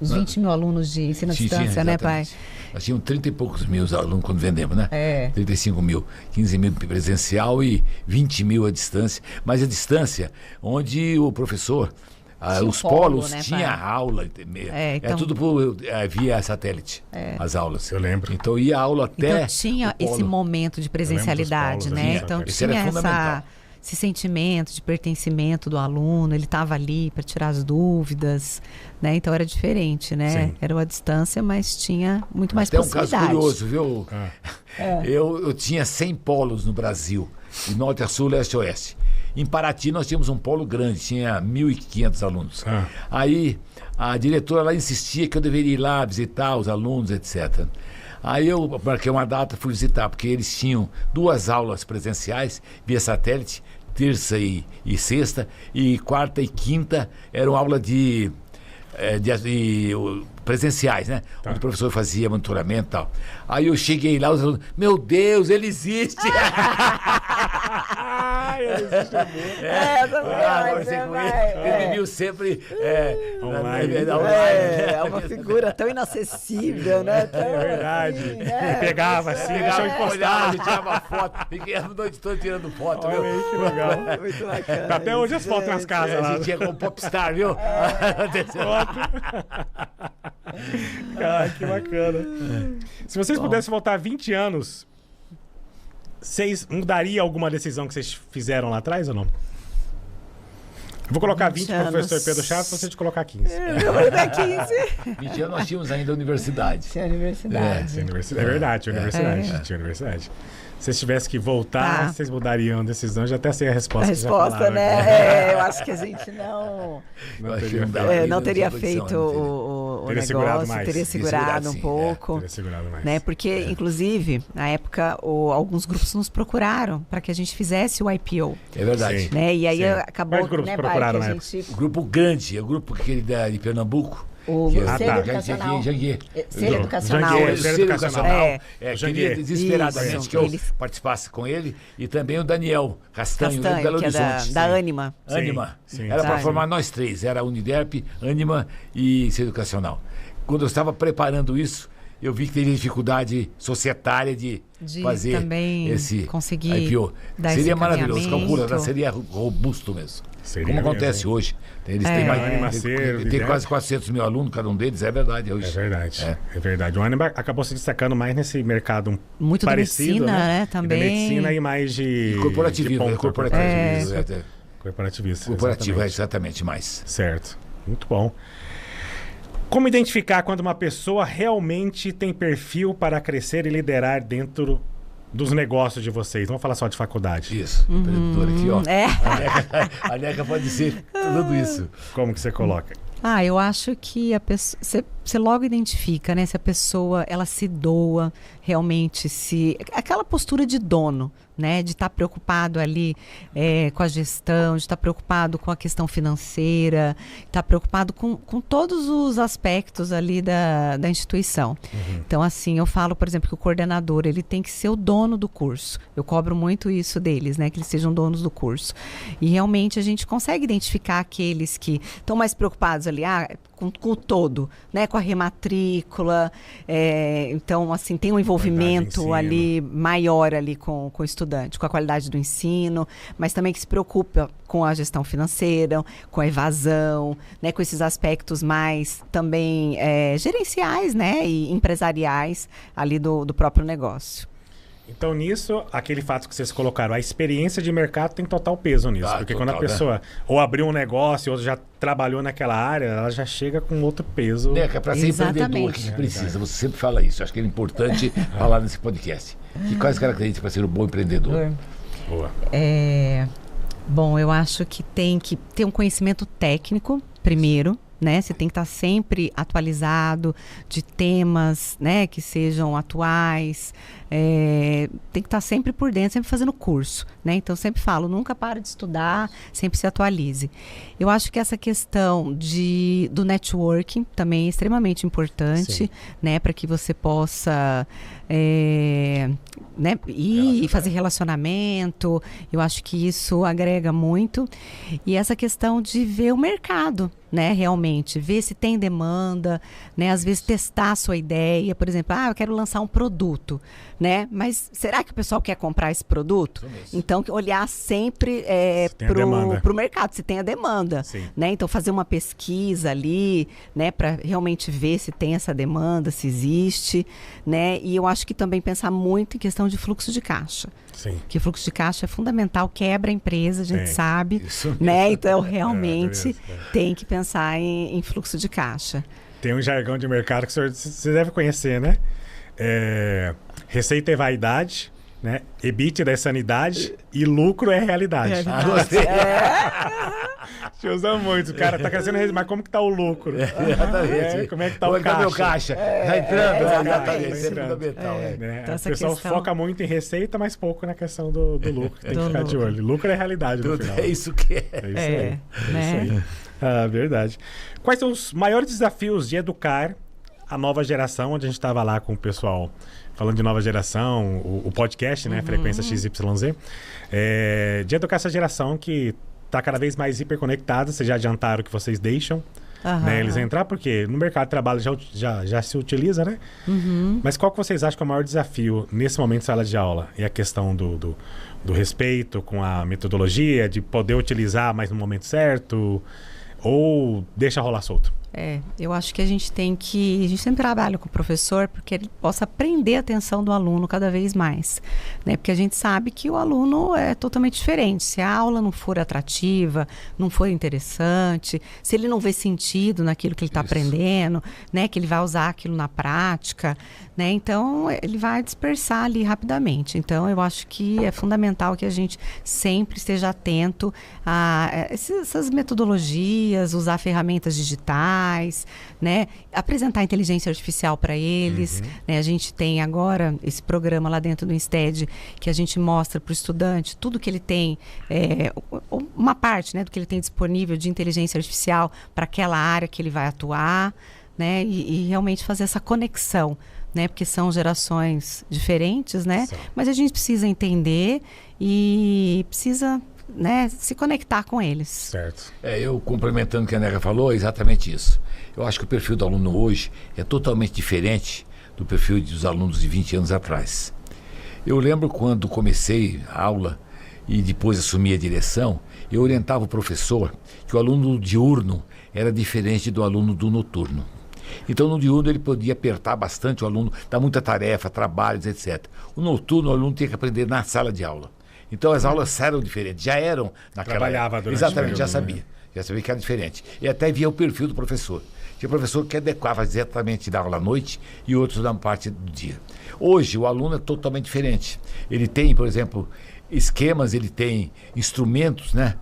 uns 20 mil alunos de ensino à distância, né, pai? Nós tínhamos 30 e poucos mil alunos quando vendemos, né? 35 mil, 15 mil presencial e 20 mil à distância. Mas a distância onde o professor... os polos, né, tinha aula, então, tudo via satélite, as aulas. Eu lembro. Então ia a aula até. Então tinha esse momento de presencialidade, né? Então tinha esse sentimento de pertencimento do aluno, ele estava ali para tirar as dúvidas, né? Então era diferente, né? Sim. Era uma distância, mas tinha muito mais possibilidade. Até um caso curioso, viu? Eu tinha 100 polos no Brasil, de norte a sul, leste a oeste. Em Paraty nós tínhamos um polo grande, tinha 1.500 alunos. Aí a diretora lá insistia que eu deveria ir lá visitar os alunos, etc. Aí eu marquei uma data, fui visitar, porque eles tinham 2 aulas presenciais via satélite, terça e sexta, e quarta e quinta eram aula de presenciais, né? Tá. Onde o professor fazia monitoramento e tal. Aí eu cheguei lá, falando, meu Deus, ele existe! Ele me viu sempre online. É uma figura tão inacessível, né? Tão É verdade. assim, né? Me pegava assim, deixa eu encostar. olhava, tirava foto, fiquei a noite toda tirando foto, Olha viu? aí, que legal. Muito bacana. Tá até hoje as fotos nas casas A lá. gente tinha como popstar, viu? Cara, que bacana. Se vocês pudessem voltar 20 anos, vocês mudariam alguma decisão que vocês fizeram lá atrás ou não? Eu vou colocar 20 para o professor Pedro Chaves, você de colocar 15. Eu vou dar 15. 20 anos nós tínhamos ainda a universidade. Tinha universidade. É verdade, tinha universidade. Tinha universidade. Se vocês tivessem que voltar, vocês mudariam a decisão? Já até sei a resposta. A que já resposta, falaram, né? Eu acho que a gente não teria condição, feito o Teria segurado negócio, mais. teria segurado um sim, pouco. Teria segurado mais. Né? Porque, inclusive, na época, alguns grupos nos procuraram para que a gente fizesse o IPO. É verdade. Sim. Né? E aí Sim. acabou, Quais grupos né, procuraram que a na gente... O grupo grande, é o grupo aquele de Pernambuco. O que Conselho tá. Educacional. Janguier. Conselho Educacional. Janguier. O Conselho Educacional É. queria Janguier. desesperadamente Isso. que eu Eles- participasse com ele e também o Daniel Castanho, de Belo que é Horizonte. da Anima. Anima. Sim, Era para sim. formar nós três. Era Uniderp, Anima e Centro Educacional. Quando eu estava preparando isso, eu vi que teria dificuldade societária de fazer também esse conseguir IPO. dar esse Seria maravilhoso, encaminhamento. calcula, seria robusto mesmo. Seria Como mesmo, acontece hein? hoje. Eles têm mais Anima Ser, tem Uniderp. quase 400 mil alunos, cada um deles, é verdade. Hoje. É verdade, é verdade. O Anima acabou se destacando mais nesse mercado Muito da parecido, medicina, né? E Também. da medicina e mais de... Corporativismo, de né? ponta, Corporativismo. Corporativismo, Corporativo, é exatamente. exatamente mais. Certo. Muito bom. Como identificar quando uma pessoa realmente tem perfil para crescer e liderar dentro dos negócios de vocês? Vamos falar só de faculdade. Isso, empreendedor aqui, ó. É. A Neca pode ser tudo isso. Como que você coloca? Eu acho que a pessoa, você logo identifica, né? Se a pessoa ela se doa realmente, se aquela postura de dono, né? De estar preocupado ali com a gestão, de estar preocupado com a questão financeira, estar preocupado com todos os aspectos ali da instituição. Então, assim, eu falo, por exemplo, que o coordenador ele tem que ser o dono do curso. Eu cobro muito isso deles, né? Que eles sejam donos do curso. E realmente a gente consegue identificar aqueles que estão mais preocupados ali, com o todo, né? Com a rematrícula. Então, assim, tem um envolvimento ali maior ali com o estudante, com a qualidade do ensino, mas também que se preocupa com a gestão financeira, com a evasão, né? Com esses aspectos mais também gerenciais, né? E empresariais ali do próprio negócio. Então, nisso, aquele fato que vocês colocaram, a experiência de mercado tem total peso nisso. Porque total, quando a pessoa ou abriu um negócio, ou já trabalhal naquela área, ela já chega com outro peso. Neca, para ser Exatamente. empreendedor, o que precisa? Você sempre fala isso. Acho que é importante falar nesse podcast. E quais características para ser um bom empreendedor? Boa. Bom, eu acho que tem que ter um conhecimento técnico, primeiro, né? Você tem que estar sempre atualizado de temas, né? Que sejam atuais. Tem que estar sempre por dentro, sempre fazendo curso, né? Então, sempre falo, nunca para de estudar, sempre se atualize. Eu acho que essa questão do networking também é extremamente importante, né? Para que você possa né? E fazer relacionamento. Eu acho que isso agrega muito. E essa questão de ver o mercado, né? Realmente, ver se tem demanda, né? Às vezes testar a sua ideia, por exemplo, eu quero lançar um produto, né? Mas será que o pessoal quer comprar esse produto? Então, olhar sempre para o mercado, se tem a demanda, né? Então, fazer uma pesquisa ali, né? Para realmente ver se tem essa demanda, se existe, né? E eu acho que também pensar muito em questão de fluxo de caixa. Sim. Que fluxo de caixa é fundamental, quebra a empresa, a gente sabe, Isso né? Então, realmente tem que pensar em fluxo de caixa. Tem um jargão de mercado que você deve conhecer, né? Receita é vaidade, né? EBITDA é sanidade e lucro é realidade. Gostei. Te usa muito. O cara tá crescendo, mas como que tá o lucro? Exatamente. Como é que tá Como o é que tá meu caixa? caixa? Tá entrando? exatamente. Isso é fundamental. Né? Então, O essa pessoal questão- foca muito em receita, mas pouco na questão do lucro, que tem que Do ficar de lucro. olho. Lucro é realidade no final. É isso que é. É isso aí. né? Verdade. Quais são os maiores desafios de educar a nova geração, onde a gente estava lá com o pessoal falando de nova geração, o podcast, né? Frequência XYZ, de educar essa geração que está cada vez mais hiperconectada. Vocês já adiantaram que vocês deixam né, eles entrar, porque no mercado de trabalho já se utiliza, né? Mas qual que vocês acham que é o maior desafio nesse momento de sala de aula? E a questão do respeito com a metodologia, de poder utilizar mais no momento certo, ou deixa rolar solto? Eu acho que a gente sempre trabalha com o professor porque ele possa prender a atenção do aluno cada vez mais, né? Porque a gente sabe que o aluno é totalmente diferente. Se a aula não for atrativa, não for interessante, se ele não vê sentido naquilo que ele está aprendendo, né? Que ele vai usar aquilo na prática, né? Então, ele vai dispersar ali rapidamente. Então, eu acho que é fundamental que a gente sempre esteja atento a essas metodologias, usar ferramentas digitais, né? Apresentar inteligência artificial para eles, né? A gente tem agora esse programa lá dentro do INSTED que a gente mostra para o estudante tudo que ele tem, uma parte, né, do que ele tem disponível de inteligência artificial para aquela área que ele vai atuar, né? E realmente fazer essa conexão, né? Porque são gerações diferentes, né? Mas a gente precisa entender e precisa, né, se conectar com eles. Certo. Eu complementando o que a Neca falou, é exatamente isso. Eu acho que o perfil do aluno hoje é totalmente diferente do perfil dos alunos de 20 anos atrás. Eu lembro quando comecei a aula e depois assumi a direção, eu orientava o professor que o aluno diurno era diferente do aluno do noturno. Então, no diurno, ele podia apertar bastante o aluno, dar muita tarefa, trabalhos, etc. O noturno, o aluno tinha que aprender na sala de aula. Então, as aulas eram diferentes, já eram naquela Trabalhava época. durante Exatamente, o já período, sabia. Já sabia que era diferente. E até via o perfil do professor. Tinha professor que adequava exatamente da aula à noite e outros na parte do dia. Hoje, o aluno é totalmente diferente. Ele tem, por exemplo, esquemas, ele tem instrumentos, né?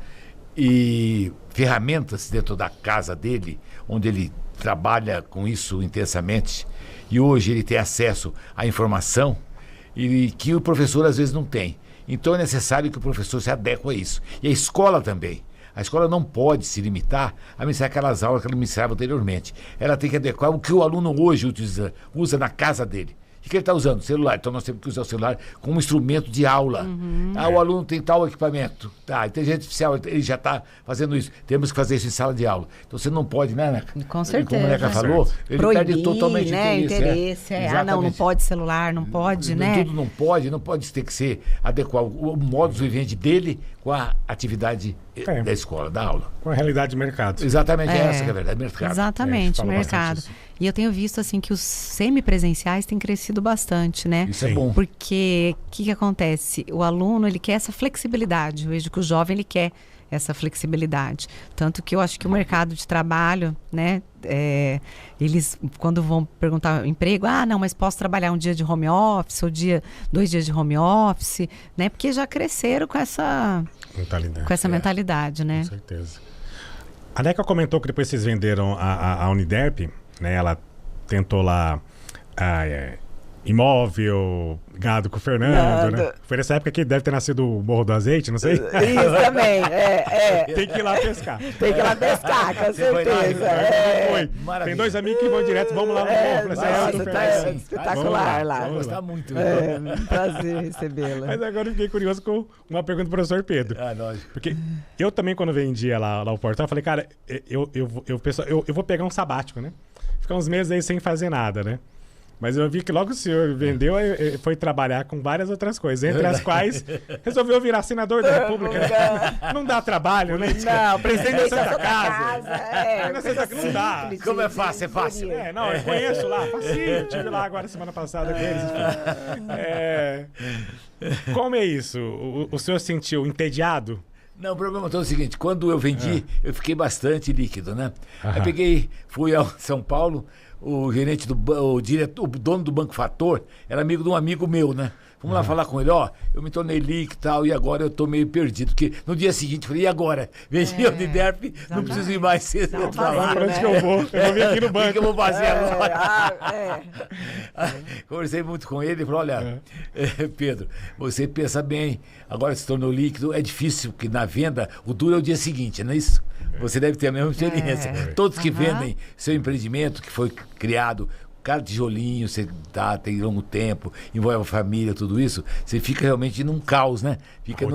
E ferramentas dentro da casa dele, onde ele trabalha com isso intensamente. E hoje ele tem acesso à informação e que o professor às vezes não tem. Então é necessário que o professor se adeque a isso. E a escola também. A escola não pode se limitar a ministrar aquelas aulas que ela ministrava anteriormente. Ela tem que adequar o que o aluno hoje usa na casa dele. O que ele está usando? Celular. Então nós temos que usar o celular como instrumento de aula. O aluno tem tal equipamento. Inteligência artificial, ele já está fazendo isso. Temos que fazer isso em sala de aula. Então você não pode, né, Neca? Com certeza. Como a Neca falou, ele proibir, perde totalmente né, o interesse. Não pode celular, não pode, né? Tudo não pode ter que ser adequar o modus vivendi dele com a atividade da escola, da aula. Com a realidade de mercado. Exatamente, essa que é a verdade, mercado. Exatamente, mercado. E eu tenho visto assim que os semipresenciais têm crescido bastante, né? Isso é bom. Porque o que acontece? O aluno, ele quer essa flexibilidade. Eu vejo que o jovem, ele quer essa flexibilidade. Tanto que eu acho que o mercado de trabalho, né? Eles, quando vão perguntar emprego, não, mas posso trabalhar um dia de home office, ou 2 dias de home office, né? Porque já cresceram com essa mentalidade, né? Com certeza. A Neca comentou que depois vocês venderam a Uniderp, né? Ela tentou lá imóvel, gado com o Fernando, né? Foi nessa época que deve ter nascido o Morro do Azeite, não sei. Isso também, Tem que ir lá pescar. Tem que ir lá pescar, com certeza. Tem 2 amigos que vão direto, vamos lá no morro. Nossa, tá espetacular lá. Vou gostar muito. Um prazer recebê-la. Mas agora eu fiquei curioso com uma pergunta do professor Pedro. Lógico. Porque eu também, quando vendia lá o portal, falei, cara, eu vou pegar um sabático, né? Ficar uns meses aí sem fazer nada, né? Mas eu vi que logo o senhor vendeu e foi trabalhar com várias outras coisas, entre as quais resolveu virar senador da República. Não dá trabalho, né? Não, presidente da Santa Casa. Não dá. Como é fácil, é fácil. Eu conheço lá, facinho. Estive lá agora semana passada com eles. Como é isso? O senhor se sentiu entediado? Não, o problema todo é o seguinte, quando eu vendi, eu fiquei bastante líquido, né? Aí fui ao São Paulo, o gerente o dono do Banco Fator era amigo de um amigo meu, né? Vamos lá falar com ele, eu me tornei líquido e tal, e agora eu tô meio perdido, porque no dia seguinte eu falei, e agora? Vendi a Uniderp, não preciso ir mais cedo. Pra onde que eu vou? Eu vou vir aqui no banco. O que eu vou fazer agora? Conversei muito com ele e falou, olha, Pedro, você pensa bem, agora se tornou líquido, é difícil, porque na venda, o duro é o dia seguinte, não é isso? Você deve ter a mesma experiência. Todos que vendem seu empreendimento, que foi criado cada tijolinho, você tem longo tempo, envolve a família, tudo isso, você fica realmente num caos, né? Fica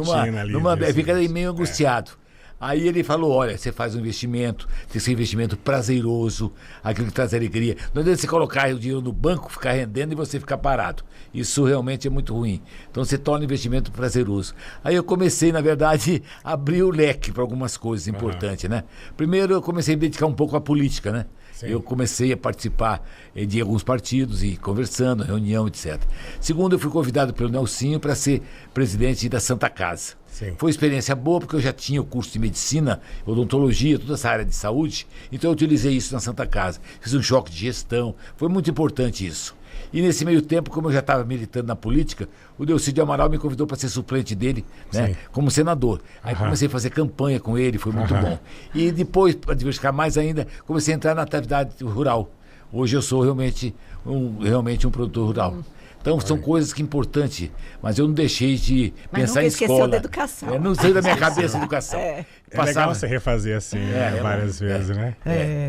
fica meio angustiado. Aí ele falou, olha, você faz um investimento, tem que ser um investimento prazeroso, aquilo que traz alegria. Não adianta você colocar o dinheiro no banco, ficar rendendo e você ficar parado. Isso realmente é muito ruim. Então você torna o investimento prazeroso. Aí eu comecei, na verdade, a abrir o leque para algumas coisas importantes, né? Primeiro eu comecei a me dedicar um pouco à política, né? Sim. Eu comecei a participar de alguns partidos e conversando, reunião, etc. Segundo, eu fui convidado pelo Nelsinho para ser presidente da Santa Casa. Sim. Foi uma experiência boa porque eu já tinha o curso de medicina, odontologia, toda essa área de saúde, então eu utilizei isso na Santa Casa. Fiz um choque de gestão, foi muito importante isso. E nesse meio tempo, como eu já estava militando na política, o Delcídio Amaral me convidou para ser suplente dele, né, como senador. Aí comecei a fazer campanha com ele, foi muito bom. E depois, para diversificar mais ainda, comecei a entrar na atividade rural. Hoje eu sou realmente um produtor rural. Então são coisas que importantes, mas eu não deixei de pensar em escola. Esqueceu da educação. Não saiu da minha cabeça a educação. É legal você refazer assim várias vezes, né?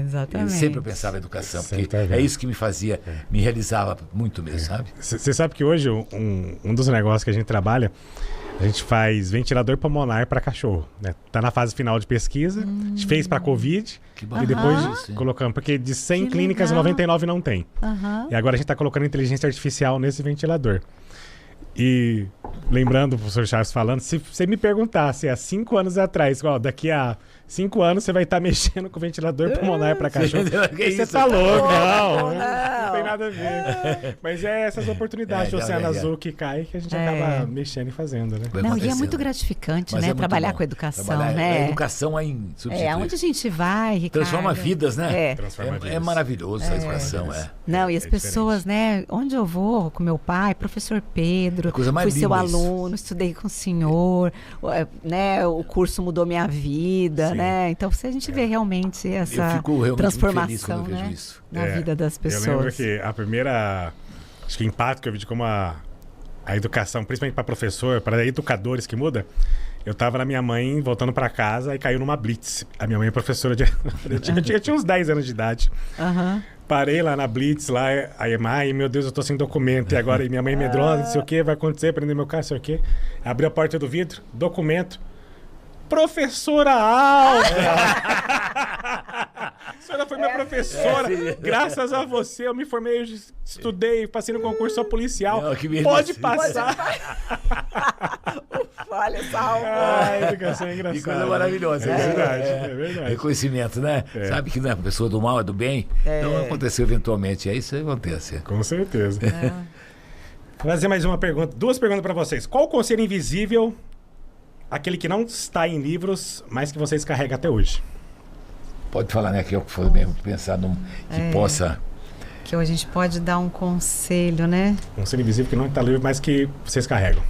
Exatamente. Sempre eu pensava em educação, porque é isso que me fazia, me realizava muito mesmo, sabe? Você sabe que hoje um dos negócios que a gente trabalha, a gente faz ventilador pulmonar para cachorro, né? Tá na fase final de pesquisa, a gente fez para Covid e depois colocamos, porque de 100 clínicas, 99 não tem. E agora a gente tá colocando inteligência artificial nesse ventilador. E lembrando o professor Charles falando, se você me perguntasse há 5 anos atrás, daqui a 5 anos você vai estar mexendo com o ventilador pulmonar para cachorro. Você tá louco, não tem nada a ver. Mas é essas oportunidades de Oceano Azul que cai que a gente acaba mexendo e fazendo, né? Não, e é muito gratificante, né? Trabalhar com educação, né? A educação é insubstituível. Aonde a gente vai, Ricardo. Transforma vidas, né? É maravilhoso a educação, Não, e as pessoas, né? Onde eu vou com meu pai, professor Pedro, fui seu aluno, estudei com o senhor, né? O curso mudou minha vida, né? Então, se a gente vê realmente essa transformação, né? Na vida das pessoas. Eu lembro que a primeira, acho que impacto que eu vi de como a educação, principalmente para professor, para educadores que muda, eu tava na minha mãe voltando para casa e caiu numa blitz. A minha mãe é professora de... eu tinha uns 10 anos de idade. Parei lá na blitz, lá, aí, mãe, meu Deus, eu tô sem documento. E agora, minha mãe medrosa, não sei o que, vai acontecer, prender meu carro, não sei o que. Abri a porta do vidro, documento. Professora Alda! A senhora foi minha professora. Graças a você, eu me formei, estudei, passei no concurso só policial. Não, pode passar. Olha, salve. A educação é engraçada. Que coisa maravilhosa. É verdade. Reconhecimento, né? Sabe que não é pessoa do mal, é do bem. Então aconteceu eventualmente. É isso que acontece. Com certeza. Vou fazer mais uma pergunta. 2 perguntas para vocês. Qual o conselho invisível, aquele que não está em livros, mas que vocês carregam até hoje? Pode falar, né? Que eu for mesmo pensar num que possa... Que a gente pode dar um conselho, né? Um conselho invisível que não está em livro, mas que vocês carregam.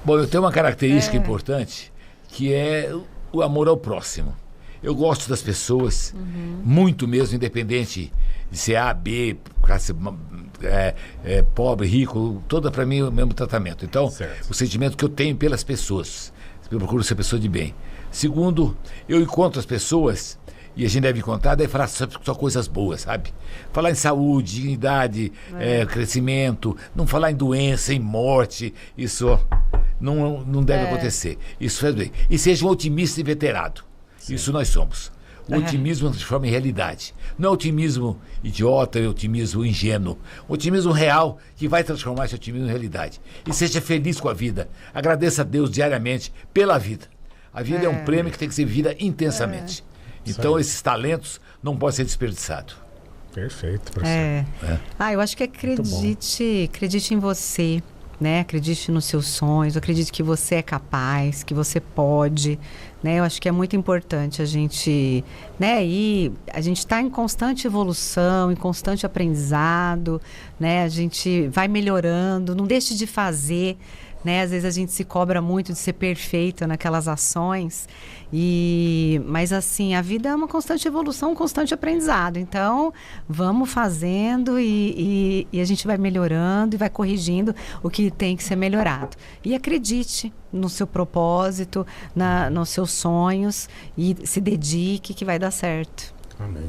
Bom, eu tenho uma característica importante, que é o amor ao próximo. Eu gosto das pessoas, muito mesmo, independente de ser A, B, classe, pobre, rico, toda para mim é o mesmo tratamento. Então, o sentimento que eu tenho pelas pessoas, eu procuro ser pessoa de bem. Segundo, eu encontro as pessoas, e a gente deve encontrar, deve falar só coisas boas, sabe? Falar em saúde, dignidade, crescimento, não falar em doença, em morte, isso não deve acontecer. Isso faz bem. E seja um otimista inveterado. Isso nós somos. O otimismo transforma em realidade. Não é otimismo idiota, é otimismo ingênuo. O otimismo real que vai transformar esse otimismo em realidade. E seja feliz com a vida. Agradeça a Deus diariamente pela vida. A vida é um prêmio que tem que ser vivida intensamente. Então esses talentos não podem ser desperdiçados. Perfeito, professor. Eu acho que acredite em você, né? Acredite nos seus sonhos, acredite que você é capaz, que você pode, né? Eu acho que é muito importante a gente, né? E a gente está em constante evolução, em constante aprendizado, né? A gente vai melhorando, não deixe de fazer, né? Às vezes a gente se cobra muito de ser perfeita naquelas ações, mas assim, a vida é uma constante evolução, um constante aprendizado. Então, vamos fazendo e a gente vai melhorando e vai corrigindo o que tem que ser melhorado. E acredite no seu propósito, nos seus sonhos e se dedique que vai dar certo. Amém.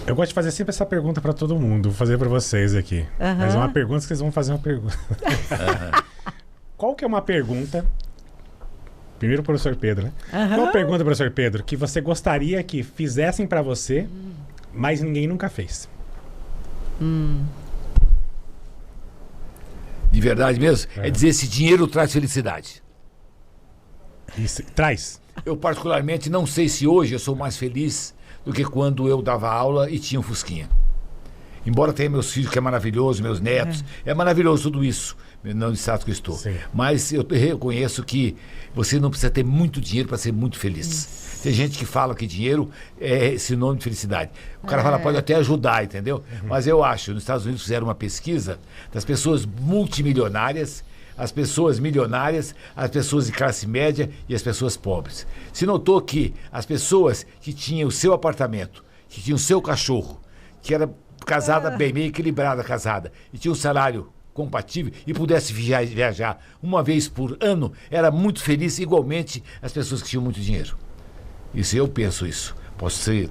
Eu gosto de fazer sempre essa pergunta para todo mundo. Vou fazer para vocês aqui. Mas é uma pergunta que vocês vão fazer uma pergunta. Qual que é uma pergunta... Primeiro o professor Pedro, né? Qual a pergunta, professor Pedro, que você gostaria que fizessem para você, mas ninguém nunca fez? De verdade mesmo? É dizer se dinheiro traz felicidade. Isso, traz. Eu particularmente não sei se hoje eu sou mais feliz do que quando eu dava aula e tinha um Fusquinha. Embora tenha meus filhos, que é maravilhoso, meus netos, é maravilhoso tudo isso, no estado que eu estou. Sim. Mas eu reconheço que você não precisa ter muito dinheiro para ser muito feliz. Tem gente que fala que dinheiro é sinônimo de felicidade. O cara fala, pode até ajudar, entendeu? Mas eu acho, nos Estados Unidos fizeram uma pesquisa das pessoas multimilionárias, as pessoas milionárias, as pessoas de classe média e as pessoas pobres. Se notou que as pessoas que tinham o seu apartamento, que tinham o seu cachorro, que era casada bem, meio equilibrada casada, e tinha um salário compatível e pudesse viajar uma vez por ano, era muito feliz igualmente as pessoas que tinham muito dinheiro. Isso eu penso isso. Posso ser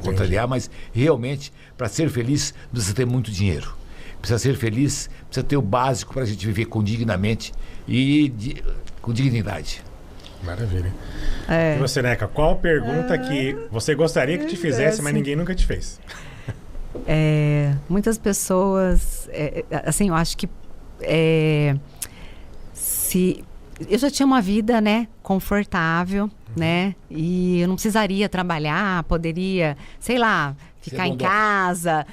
contrariar, mas realmente, para ser feliz, precisa ter muito dinheiro. Precisa ser feliz, precisa ter o básico para a gente viver dignamente e com dignidade. Maravilha. E você, Neca, qual pergunta que você gostaria que te fizesse, mas ninguém nunca te fez? Muitas pessoas, assim, eu acho que se eu já tinha uma vida, né, confortável, né, e eu não precisaria trabalhar, poderia, sei lá, ficar em casa,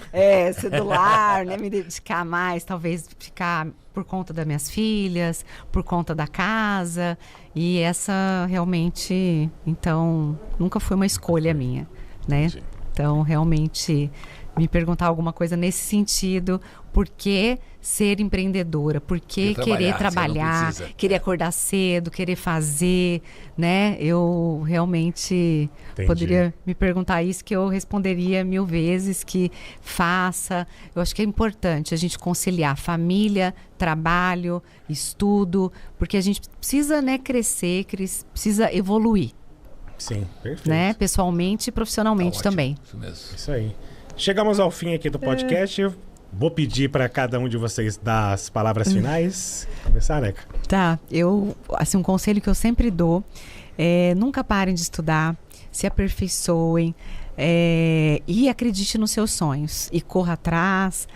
ser do lar, né, me dedicar mais, talvez ficar por conta das minhas filhas, por conta da casa, e essa realmente, então, nunca foi uma escolha minha, né? Então, realmente, me perguntar alguma coisa nesse sentido, por que ser empreendedora? Por que querer trabalhar, querer acordar cedo, querer fazer, né? Eu realmente poderia me perguntar isso, que eu responderia 1000 vezes que faça. Eu acho que é importante a gente conciliar família, trabalho, estudo, porque a gente precisa, né, crescer, precisa evoluir. Sim, perfeito. Né? Pessoalmente e profissionalmente também. Isso mesmo. Isso aí. Chegamos ao fim aqui do podcast. Eu vou pedir para cada um de vocês dar as palavras finais. Começar, Neca? Tá. Assim, um conselho que eu sempre dou é nunca parem de estudar, se aperfeiçoem e acredite nos seus sonhos. E corra atrás,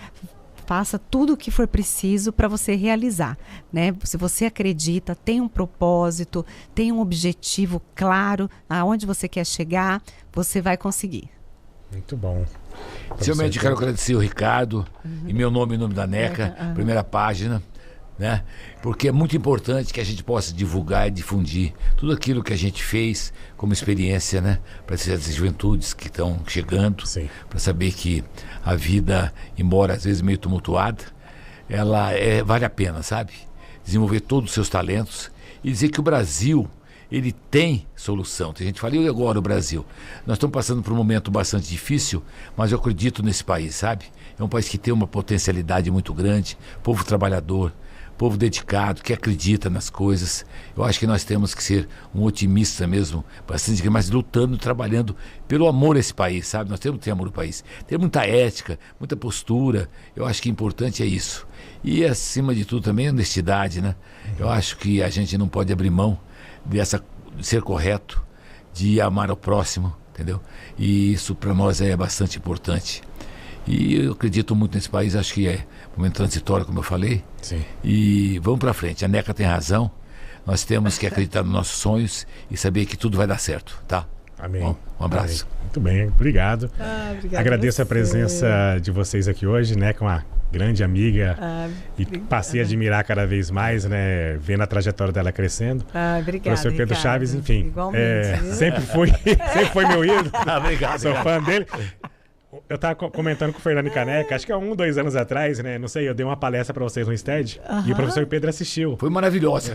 faça tudo o que for preciso para você realizar, né? Se você acredita, tem um propósito, tem um objetivo claro, aonde você quer chegar, você vai conseguir. Muito bom. Realmente quero agradecer o Ricardo, em meu nome e em nome da NECA, primeira página, né? Porque é muito importante que a gente possa divulgar e difundir tudo aquilo que a gente fez como experiência, né? Para essas juventudes que estão chegando, para saber que a vida, embora às vezes meio tumultuada, ela vale a pena, sabe? Desenvolver todos os seus talentos e dizer que o Brasil, ele tem solução. Tem gente que fala, e agora o Brasil? Nós estamos passando por um momento bastante difícil, mas eu acredito nesse país, sabe? É um país que tem uma potencialidade muito grande, povo trabalhador, povo dedicado, que acredita nas coisas. Eu acho que nós temos que ser um otimista mesmo, bastante, mas lutando, trabalhando pelo amor a esse país, sabe? Nós temos que ter amor ao país. Tem muita ética, muita postura. Eu acho que o importante é isso. E, acima de tudo, também a honestidade, né? Eu acho que a gente não pode abrir mão de ser correto, de amar ao próximo, entendeu? E isso para nós é bastante importante. E eu acredito muito nesse país, acho que é um momento transitório, como eu falei. Sim. E vamos para frente. A NECA tem razão. Nós temos que acreditar nos nossos sonhos e saber que tudo vai dar certo, tá? Amém. Bom, um abraço. Amém. Muito bem, obrigado. Agradeço a presença de vocês aqui hoje, né? Com uma grande amiga e passei a admirar cada vez mais, né? Vendo a trajetória dela crescendo. Obrigada, Professor Pedro Ricardo. Chaves, enfim. Igualmente. Sempre foi meu ídolo. Obrigado. Sou fã dele. Eu estava comentando com o Fernando Caneca, acho que há 2 anos atrás, né? Não sei, eu dei uma palestra para vocês no STED e o professor Pedro assistiu. Foi maravilhosa.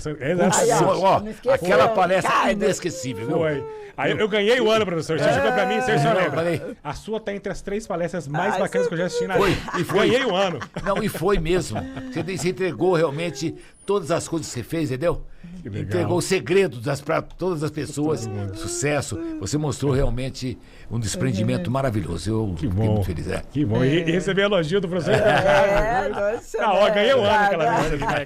Aquela palestra inesquecível, viu? Foi. Aí eu ganhei o ano, professor. Você chegou pra mim, você só lembra. A sua tá entre as 3 palestras mais bacanas que eu já assisti na vida. Ganhei o ano. Não, e foi mesmo. Você entregou realmente todas as coisas que você fez, entendeu? Que legal. entregou o segredo para todas as pessoas, sucesso. Você mostrou realmente um desprendimento maravilhoso. Eu Que fiquei bom. muito feliz. Que bom. E receber elogio do professor. Nossa, Ó, ganhei um ano aquela verdade. vez ali,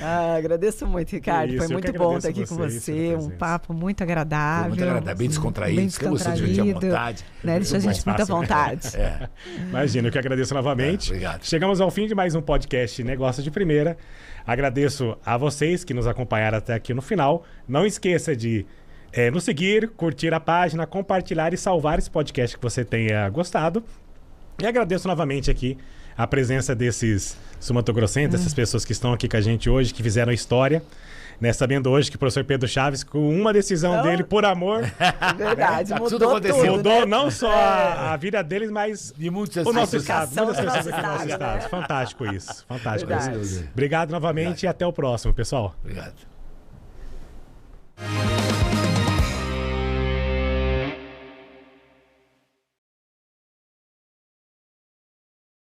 né? Agradeço muito, Ricardo. Isso, Foi eu que muito bom estar agradeço aqui com vocês você. pela Um presença. papo muito agradável. Foi muito agradável, bem descontraído. Bem Você gostou de gente à vontade. Né? Deixa a Muito gente bom, muito à fácil, né? vontade. Imagina, eu que agradeço novamente. Obrigado. Chegamos ao fim de mais um podcast Negócio de Primeira. Agradeço a vocês que nos acompanharam até aqui no final. Não esqueça de nos seguir, curtir a página, compartilhar e salvar esse podcast que você tenha gostado. E agradeço novamente aqui a presença desses sumatogrossenses, dessas pessoas que estão aqui com a gente hoje, que fizeram história. Né, sabendo hoje que o professor Pedro Chaves, com uma decisão dele, por amor, Verdade, Tá tudo mudou acontecendo. tudo, mudou né? não só a vida deles, mas E muitas o nosso pessoas- estado. Educação Muitas do pessoas nosso aqui no nosso estado, estado. Fantástico isso. Fantástico Verdade. isso. Obrigado novamente e até o próximo, pessoal. Obrigado.